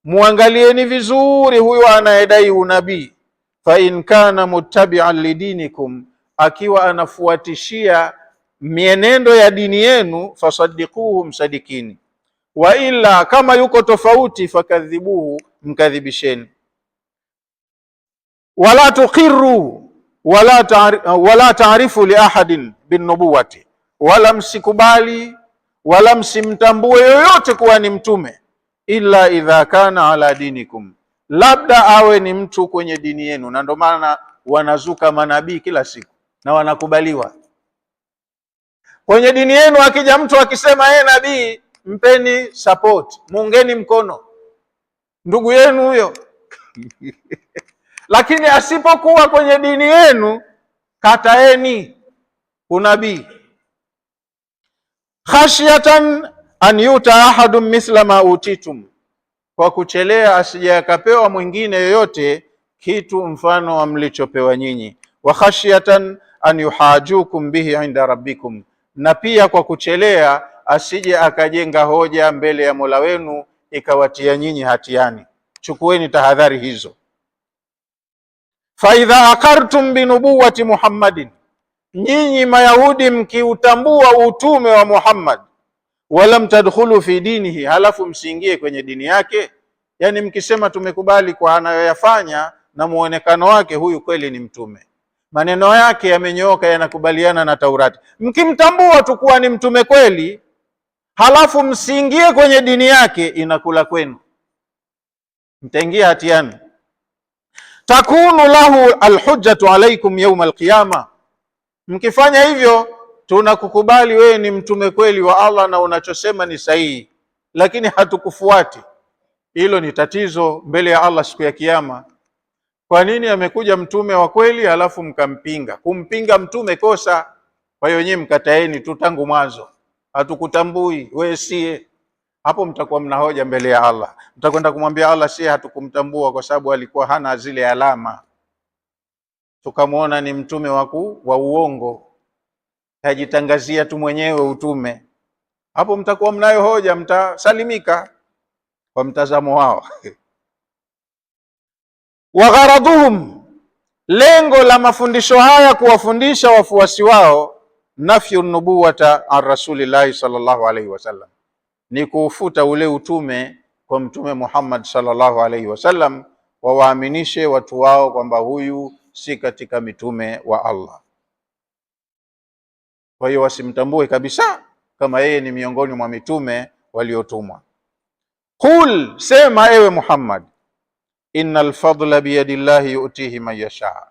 muangalieni vizuri huyu anayedai unabii. Fa in kana muttabi'an lidinikum, akiwa anafuatishia mienendo ya dini yenu, fasaddiquhu, msadikini. Wa illa, kama yuko tofauti, fakadhibuhu, mkadhibisheni. Wala tuqirru wala taarifu li ahadin bin nubuwati, wala msikubali wala msimtambue yoyote kuwa ni mtume, illa idha kana ala dinikum, labda awe ni mtu kwenye dini yenu. Na ndio maana wanazuka manabii kila siku na wanakubaliwa kwenye dini yenu. Akija mtu akisema yeye nabii, mpeni support, muungeni mkono, ndugu yenu huyo. Lakini asipokuwa kwenye dini yenu, kataeni unabii. Khashyatan an yuta ahadun mithla ma utitum, kwa kuchelea asije akapewa mwingine yoyote kitu mfano wa mlichopewa nyinyi. Wa khashyatan an yuhajukum bihi inda rabbikum, na pia kwa kuchelea asije akajenga hoja mbele ya Mola wenu ikawatia nyinyi hatiani. Chukueni tahadhari hizo. Fa idha aqartum bi nubuwati Muhammadin, nyinyi Mayahudi mkiutambua utume wa Muhammad, walam tadkhulu fi dinihi, halafu msiingie kwenye dini yake. Yani mkisema tumekubali kwa anayoyafanya na muonekano wake, huyu kweli ni mtume, maneno yake yamenyooka, yanakubaliana na Taurati, mkimtambua tu kuwa ni mtume kweli, halafu msiingie kwenye dini yake, inakula kwenu, mtaingia hatiani. Takunu lahu alhujjatu alaikum yawm alqiyama, mkifanya hivyo tunakukubali wewe ni mtume kweli wa Allah na unachosema ni sahihi, lakini hatukufuati. Hilo ni tatizo mbele ya Allah siku ya Kiyama. Kwa nini amekuja mtume wa kweli halafu mkampinga? Kumpinga mtume kosa. Kwa hiyo nyinyi mkataeni tu tangu mwanzo, hatukutambui wewe, sie. Hapo mtakuwa mna hoja mbele ya Allah, mtakwenda kumwambia Allah, sie hatukumtambua kwa sababu alikuwa hana zile alama, tukamwona ni mtume wa uongo, hajitangazia tu mwenyewe utume. Hapo mtakuwa mnayo hoja, mtasalimika kwa mtazamo wao. Wa gharaduhum, lengo la mafundisho haya kuwafundisha wafuasi wao, nafyu nubuwata an rasulillahi sallallahu alaihi wasallam, ni kuufuta ule utume kwa mtume Muhammad sallallahu alaihi wasallam, wawaaminishe watu wao kwamba huyu si katika mitume wa Allah. Kwa hiyo wasimtambue kabisa kama yeye ni miongoni mwa mitume waliotumwa. Qul, sema ewe Muhammad, innal fadla biyadillahi yu'tihi man yasha,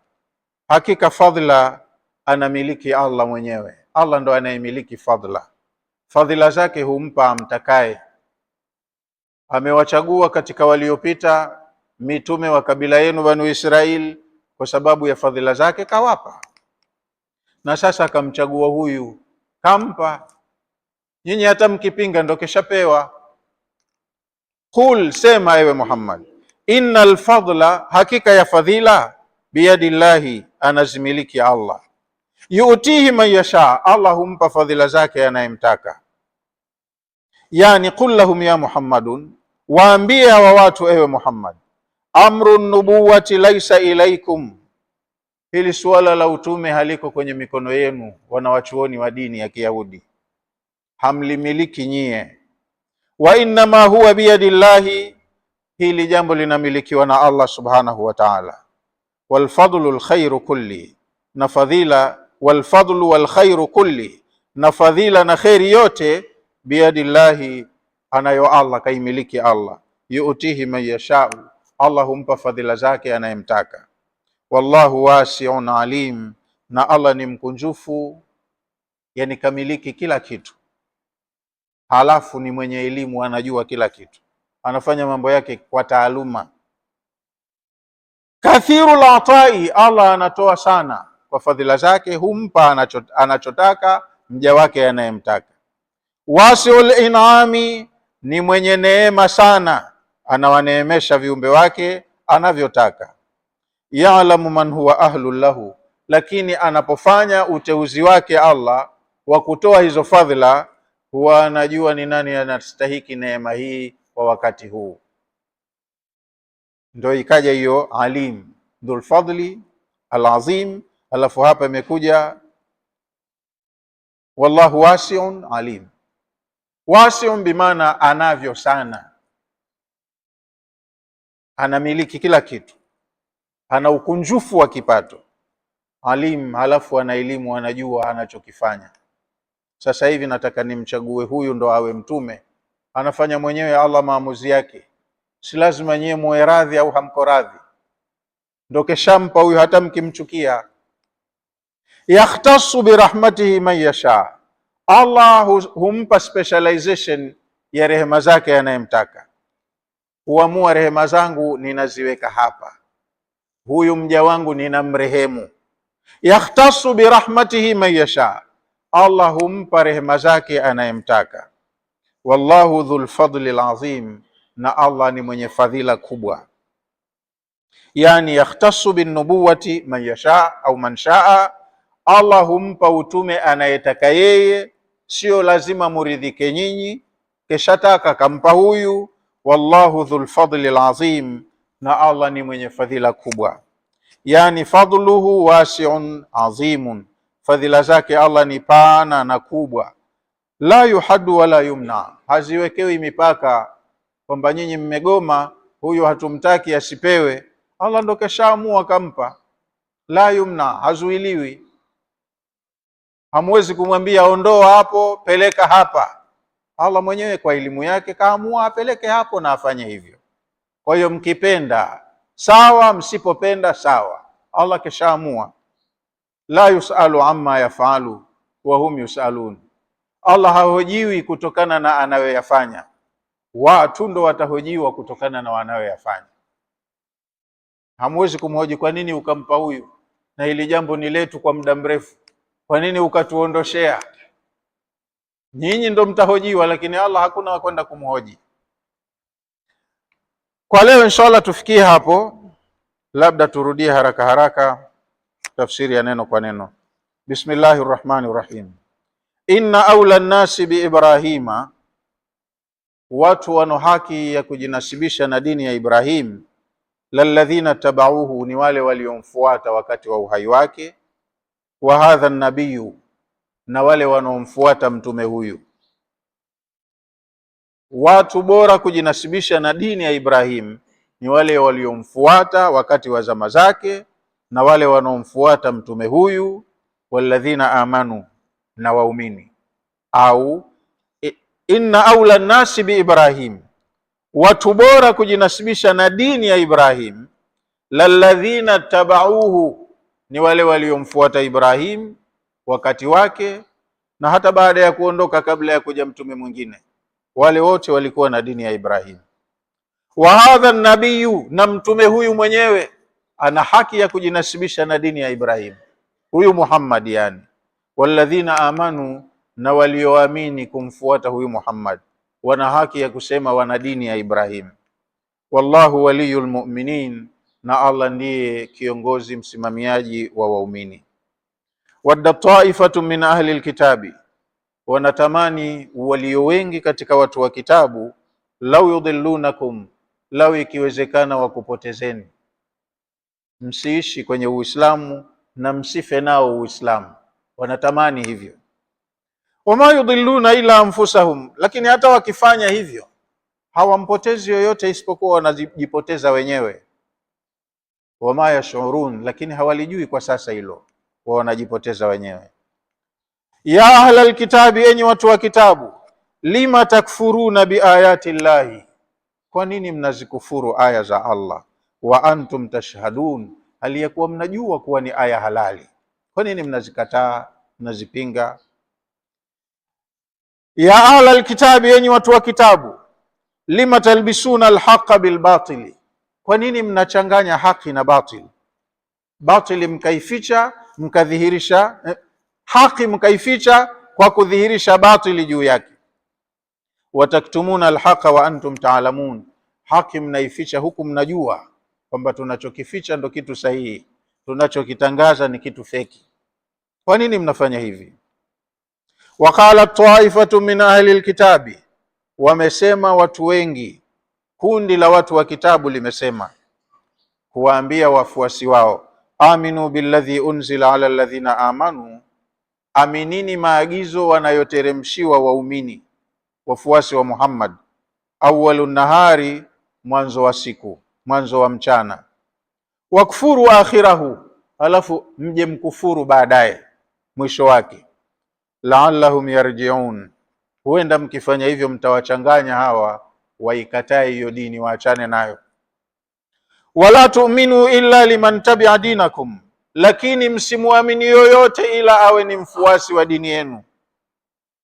hakika fadla anamiliki Allah mwenyewe. Allah ndo anayemiliki fadla, fadhila zake humpa amtakaye. Amewachagua katika waliopita mitume wa kabila yenu Banu Israil kwa sababu ya fadhila zake kawapa, na sasa akamchagua huyu kampa. Nyinyi hata mkipinga ndo keshapewa. Qul, sema ewe Muhammad, innal fadla, hakika ya fadhila, biyadillahi, anazimiliki Allah, yu'tihi man yasha, Allah humpa fadhila zake anayemtaka. Yani qul lahum ya Muhammadun, waambie hawa watu ewe Muhammad, amru nubuwati laisa ilaikum, hili suala la utume haliko kwenye mikono yenu, wanawachuoni wa dini ya Kiyahudi, hamlimiliki nyie. Wa innama huwa biyadillahi, hili jambo linamilikiwa na Allah subhanahu wa ta'ala. Walfadlu alkhairu kulli, na fadhila, walfadlu walkhairu kulli, na fadhila na khairi yote, biyadillahi, anayo Allah, kaimiliki Allah. Yu'tihi man yashau, Allah humpa fadhila zake anayemtaka. Wallahu wasi'un alim, na Allah ni mkunjufu, yani kamiliki kila kitu, halafu ni mwenye elimu, anajua kila kitu, anafanya mambo yake kwa taaluma. Kathirul atai, Allah anatoa sana kwa fadhila zake, humpa anachotaka mja wake anayemtaka. Wasiul inami, ni mwenye neema sana, anawaneemesha viumbe wake anavyotaka. Ya'lamu man huwa ahlul lahu, lakini anapofanya uteuzi wake Allah wa kutoa hizo fadhila, huwa anajua ni nani anastahiki neema hii kwa wakati huu. Ndio ikaja hiyo alim, dhul fadli alazim, alafu hapa imekuja wallahu wasi'un alim. Wasi'un bimaana anavyo sana, anamiliki kila kitu, ana ukunjufu wa kipato. Alim, halafu ana elimu, anajua anachokifanya. Sasa hivi nataka nimchague huyu ndo awe mtume, anafanya mwenyewe Allah maamuzi yake, si lazima nyewe muwe radhi au hamko radhi, ndo keshampa huyu hata mkimchukia. Yakhtassu birahmatihi man yasha, Allah humpa specialization ya rehema zake anayemtaka. Huamua rehema zangu ninaziweka hapa, huyu mja wangu ninamrehemu. Yakhtassu birahmatihi man yasha, Allah humpa rehema zake anayemtaka. Wallahu dhul fadli alazim, na Allah ni mwenye fadhila kubwa. Yani yakhtassu bin nubuwati man yasha au man shaa, Allah humpa utume anayetaka yeye, sio lazima muridhike nyinyi, keshataka kampa huyu. Wallahu dhul fadli alazim, na Allah ni mwenye fadhila kubwa. Yani fadluhu wasi'un azimun, fadhila zake Allah ni pana na kubwa. La yuhaddu wala yumna, haziwekewi mipaka kwamba nyinyi mmegoma, huyu hatumtaki asipewe. Allah ndo keshaamua kampa. La yumna, hazuiliwi. Hamwezi kumwambia ondoa hapo peleka hapa. Allah mwenyewe kwa elimu yake kaamua apeleke hapo na afanye hivyo. Kwa hiyo mkipenda sawa, msipopenda sawa, Allah keshaamua. La yusalu amma yafalu wa hum yusalun, Allah hahojiwi kutokana na anayoyafanya, watu ndo watahojiwa kutokana na wanayoyafanya. Hamwezi kumhoji kwa nini ukampa huyu, na hili jambo ni letu kwa muda mrefu, kwa nini ukatuondoshea? Nyinyi ndo mtahojiwa, lakini Allah hakuna kwenda kumhoji. Kwa leo inshallah tufikie hapo, labda turudie haraka haraka tafsiri ya neno kwa neno. Bismillahir Rahmanir Rahim. Inna awla nnasi bi Ibrahima, watu wano haki ya kujinasibisha na dini ya Ibrahim, lalladhina tabauhu, ni wale waliomfuata wakati wa uhai wake, wa hadha nabiyu, na wale wanaomfuata mtume huyu. Watu bora kujinasibisha na dini ya Ibrahim ni wale waliomfuata wakati wa zama zake, na wale wanaomfuata mtume huyu, walladhina amanu, na waumini. Au inna awla nnasi bi Ibrahim, watu bora kujinasibisha na dini ya Ibrahim, lalladhina tabauhu, ni wale waliomfuata Ibrahim wakati wake na hata baada ya kuondoka, kabla ya kuja mtume mwingine, wale wote walikuwa na dini ya Ibrahim. Wa hadha nabiyu, na mtume huyu mwenyewe ana haki ya kujinasibisha na dini ya Ibrahim, huyu Muhammad yani. Walladhina amanu, na walioamini kumfuata huyu Muhammad wana haki ya kusema wana dini ya Ibrahim. Wallahu waliyul mu'minin, na Allah ndiye kiongozi msimamiaji wa waumini. Wadda taifatu min ahli alkitabi, wanatamani walio wengi katika watu wa kitabu, lau yudhillunakum, lau ikiwezekana wakupotezeni, msiishi kwenye Uislamu na msife nao Uislamu. Wanatamani hivyo. Wama yudhilluna ila anfusahum, lakini hata wakifanya hivyo hawampotezi yoyote isipokuwa wanajipoteza wenyewe. Wama yashurun, lakini hawalijui kwa sasa hilo, wanajipoteza wenyewe. Ya ahla alkitabi, enyi watu wa kitabu, lima takfuruna biayati llahi, kwa nini mnazikufuru aya za Allah? Wa antum tashhadun, aliyekuwa mnajua kuwa ni aya halali, kwa nini mnazikataa, mnazipinga? Ya ahla alkitabi, enyi watu wa kitabu, lima talbisuna alhaqa bilbatili, kwa nini mnachanganya haki na batili? Batili mkaificha, mkadhihirisha haki, mkaificha kwa kudhihirisha batili juu yake. Wataktumuna alhaqa wa antum taalamun, haki mnaificha huku mnajua kwamba tunachokificha ndo kitu sahihi, tunachokitangaza ni kitu feki. Kwa nini mnafanya hivi? Waqala taifatu min ahli alkitabi, wamesema watu wengi, kundi la watu wa kitabu limesema kuwaambia wafuasi wao, aminu billadhi unzila ala alladhina amanu, aminini maagizo wanayoteremshiwa waumini, wafuasi wa Muhammad, awwalu nahari, mwanzo wa siku, mwanzo wa mchana, wakfuru akhirahu, alafu mje mkufuru baadaye, mwisho wake, la'allahum yarji'un, huenda mkifanya hivyo mtawachanganya hawa, waikatae hiyo dini, waachane nayo. Wala tu'minu illa liman tabi'a dinakum, lakini msimuamini yoyote ila awe ni mfuasi wa dini yenu.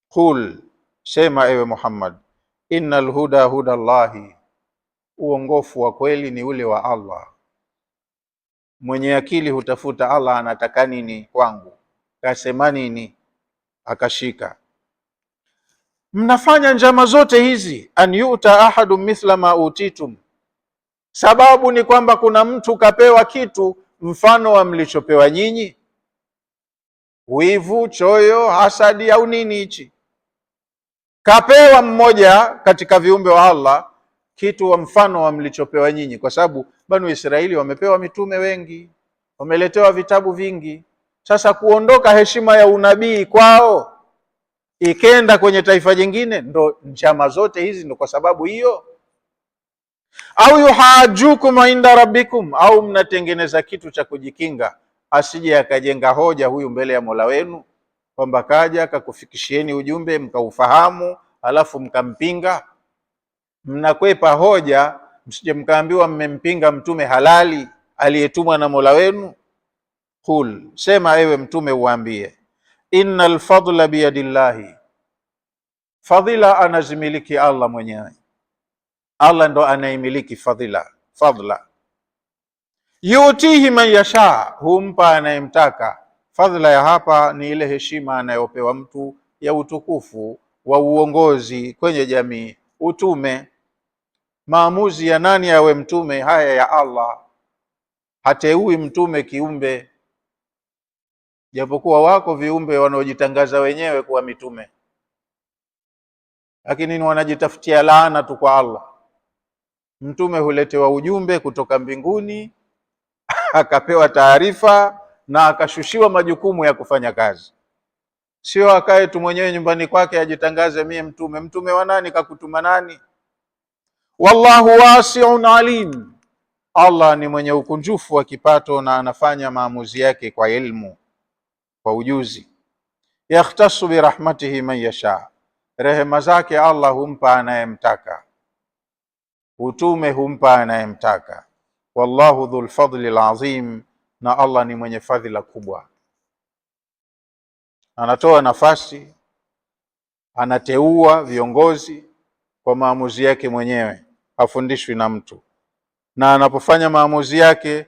Qul, sema ewe Muhammad, innal huda huda Allahi, uongofu wa kweli ni ule wa Allah. Mwenye akili hutafuta Allah anataka nini kwangu, kasema nini, akashika. Mnafanya njama zote hizi, an yu'ta ahadu mithla ma utitum, sababu ni kwamba kuna mtu kapewa kitu mfano wa mlichopewa nyinyi. Wivu, choyo, hasadi au nini hichi? Kapewa mmoja katika viumbe wa Allah kitu wa mfano wa mlichopewa nyinyi, kwa sababu Banu Israili wamepewa mitume wengi, wameletewa vitabu vingi. Sasa kuondoka heshima ya unabii kwao ikenda kwenye taifa jingine, ndo njama zote hizi, ndo kwa sababu hiyo. Au yuhajukum inda rabbikum, au mnatengeneza kitu cha kujikinga asije akajenga hoja huyu mbele ya Mola wenu, kwamba kaja akakufikishieni ujumbe mkaufahamu alafu mkampinga. Mnakwepa hoja msije mkaambiwa mmempinga mtume halali aliyetumwa na Mola wenu. Qul, sema ewe mtume uambie, innal fadla biyadillahi, fadhila anazimiliki Allah mwenyewe. Allah ndo anaimiliki fadla. Yutihi man yasha, humpa anayemtaka. Fadhila ya hapa ni ile heshima anayopewa mtu ya utukufu wa uongozi kwenye jamii, utume. Maamuzi ya nani awe mtume? Haya ya Allah. Hateui mtume kiumbe, japokuwa wako viumbe wanaojitangaza wenyewe kuwa mitume, lakini wanajitafutia laana tu kwa Allah. Mtume huletewa ujumbe kutoka mbinguni akapewa taarifa na akashushiwa majukumu ya kufanya kazi, sio akae tu mwenyewe nyumbani kwake ajitangaze mie mtume. Mtume wa nani? Kakutuma nani? Wallahu wasi'un alim, Allah ni mwenye ukunjufu wa kipato na anafanya maamuzi yake kwa ilmu, kwa ujuzi. Yakhtasu birahmatihi man yasha, rehema zake Allah humpa anayemtaka, utume humpa anayemtaka. Wallahu dhul fadli alazim, na Allah ni mwenye fadhila kubwa. Anatoa nafasi, anateua viongozi kwa maamuzi yake mwenyewe, hafundishwi na mtu. Na anapofanya maamuzi yake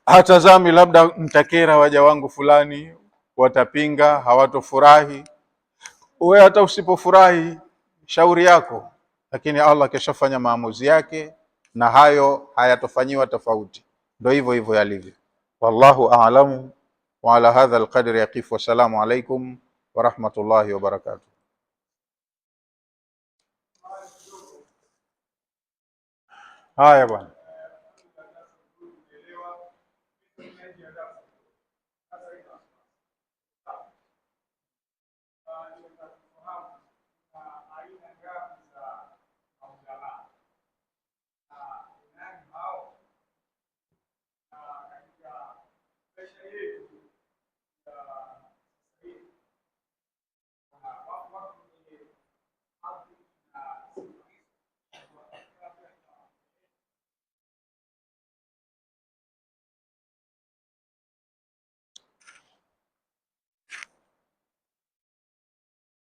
hatazami labda mtakera waja wangu fulani, watapinga, hawatofurahi. Wewe hata usipofurahi shauri yako, lakini Allah keshafanya maamuzi yake na hayo hayatofanyiwa tofauti. Ndio hivyo hivyo yalivyo. Wallahu a'lamu wa ala hadha alqadri yaqif. Wassalamu alaikum wa rahmatullahi wa barakatuh. Haya bwana.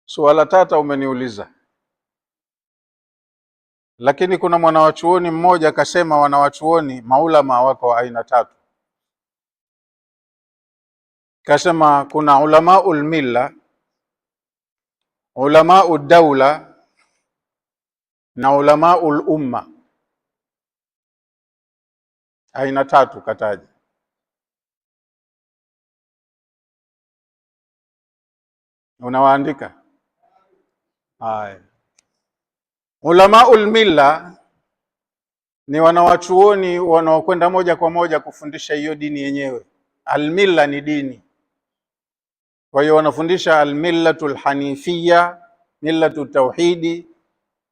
Suala tata umeniuliza, lakini kuna mwanawachuoni mmoja akasema wanawachuoni maulama wako wa aina tatu. Kasema kuna ulamaul milla, ulamaud daula na ulamaul umma. Aina tatu kataja. Unawaandika? Haya. Ulamaul milla ni wanawachuoni wanaokwenda moja kwa moja kufundisha hiyo dini yenyewe. Almilla ni dini, kwa hiyo wanafundisha almillatul hanifia, millatu tauhidi.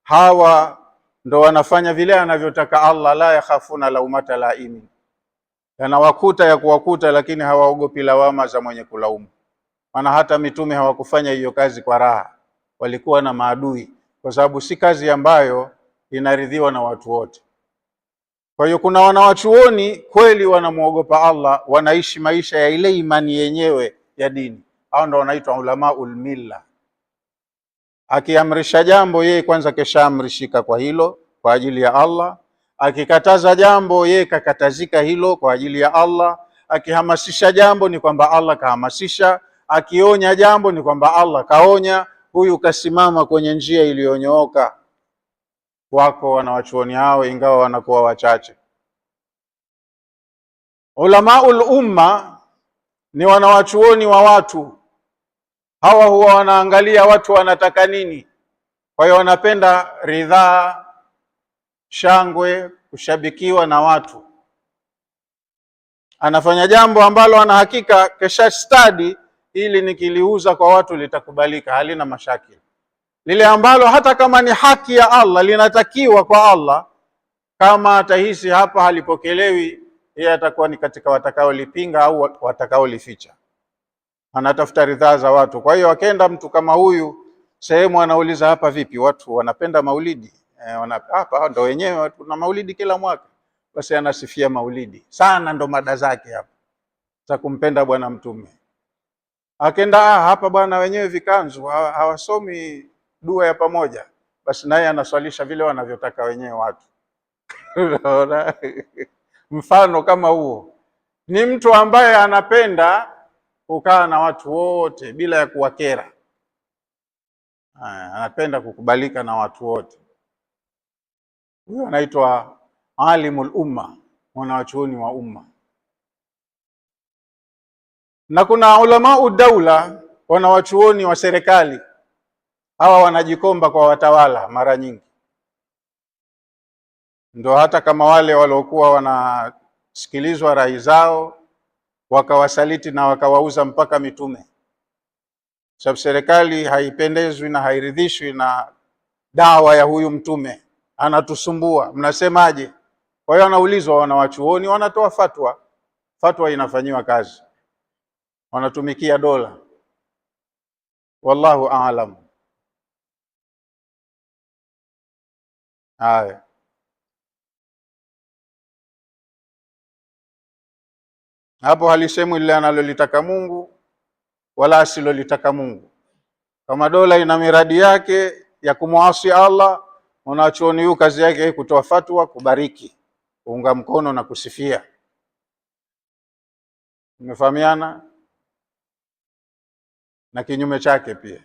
Hawa ndo wanafanya vile anavyotaka Allah, la yakhafuna laumata laimi, yanawakuta ya kuwakuta, lakini hawaogopi lawama za mwenye kulaumu. Maana hata mitume hawakufanya hiyo kazi kwa raha, walikuwa na maadui, kwa sababu si kazi ambayo inaridhiwa na watu wote. Kwa hiyo kuna wanawachuoni kweli wanamuogopa Allah, wanaishi maisha ya ile imani yenyewe ya dini. Hao ndo wanaitwa ulamaul milla. Akiamrisha jambo yeye kwanza keshaamrishika kwa hilo kwa ajili ya Allah, akikataza jambo yeye kakatazika hilo kwa ajili ya Allah, akihamasisha jambo ni kwamba Allah kahamasisha, akionya jambo ni kwamba Allah kaonya. Huyu kasimama kwenye njia iliyonyooka. Wako wanawachuoni hao, ingawa wanakuwa wachache. Ulamaul umma ni wanawachuoni wa watu. Hawa huwa wanaangalia watu wanataka nini, kwa hiyo wanapenda ridhaa, shangwe, kushabikiwa na watu. anafanya jambo ambalo ana hakika kesha study, ili nikiliuza kwa watu litakubalika, halina mashakili. Lile ambalo hata kama ni haki ya Allah, linatakiwa kwa Allah, kama atahisi hapa halipokelewi, yeye atakuwa ni katika watakaolipinga au watakaolificha, anatafuta ridhaa za watu. Kwa hiyo akenda mtu kama huyu sehemu, anauliza hapa vipi, watu wanapenda maulidi hapa ndo wenyewe tuna maulidi kila mwaka, basi anasifia maulidi sana, ndo mada zake hapa za kumpenda bwana mtume. Akenda hapa bwana wenyewe vikanzu hawasomi dua ya pamoja, basi naye anaswalisha vile wanavyotaka wenyewe watu. Mfano kama huo, ni mtu ambaye anapenda kukaa na watu wote bila ya kuwakera, anapenda kukubalika na watu wote. Huyo anaitwa alimul umma, mwanachuoni wa umma. Na kuna ulamau daula, wanawachuoni wa serikali. Hawa wanajikomba kwa watawala mara nyingi, ndio hata kama wale waliokuwa wanasikilizwa rai zao wakawasaliti na wakawauza mpaka mitume, sababu serikali haipendezwi na hairidhishwi na dawa ya huyu mtume, anatusumbua, mnasemaje? Kwa hiyo anaulizwa, wanawachuoni wanatoa fatwa, fatwa inafanyiwa kazi, wanatumikia dola. Wallahu aalam. Haya, hapo halisemwi lile analolitaka Mungu wala asilolitaka Mungu. Kama dola ina miradi yake ya kumwasi Allah, mwanachuoni huyu kazi yake kutoa fatwa, kubariki, kuunga mkono na kusifia. Umefahamiana? Na kinyume chake pia.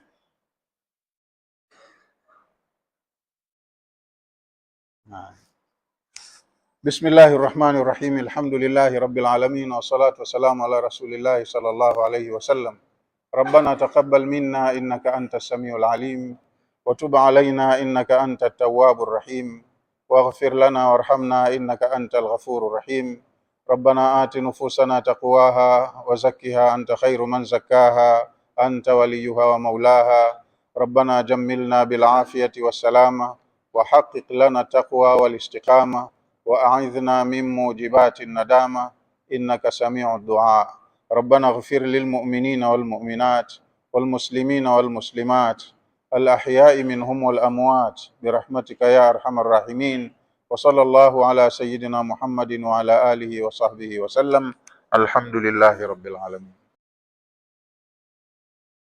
Bismillahir Rahmanir Rahim. Alhamdulillahi Rabbil Alamin, wa salatu wassalamu ala Rasulillahi sallallahu alayhi wasallam. Rabbana taqabbal minna innaka antas samiul alim, wa tub alayna innaka antat tawwabur rahim, waghfir lana warhamna innaka antal ghafurur rahim. Rabbana ati nufusana taqwaha wa zakkiha anta khairu man zakkaha anta waliyuha wa maulaha. Rabbana jammilna bil afiyati was salama wa haqqiq lana taqwa wal istiqama wa a'idhna min mujibati nadama innaka sami'ud du'a. Rabbana ighfir lil mu'minina wal mu'minat wal muslimina wal muslimat al ahya'i minhum wal amwat birahmatika ya arhamar rahimin. Wa sallallahu ala sayyidina Muhammadin wa ala alihi wa sahbihi wa sallam. Alhamdulillahi rabbil alamin.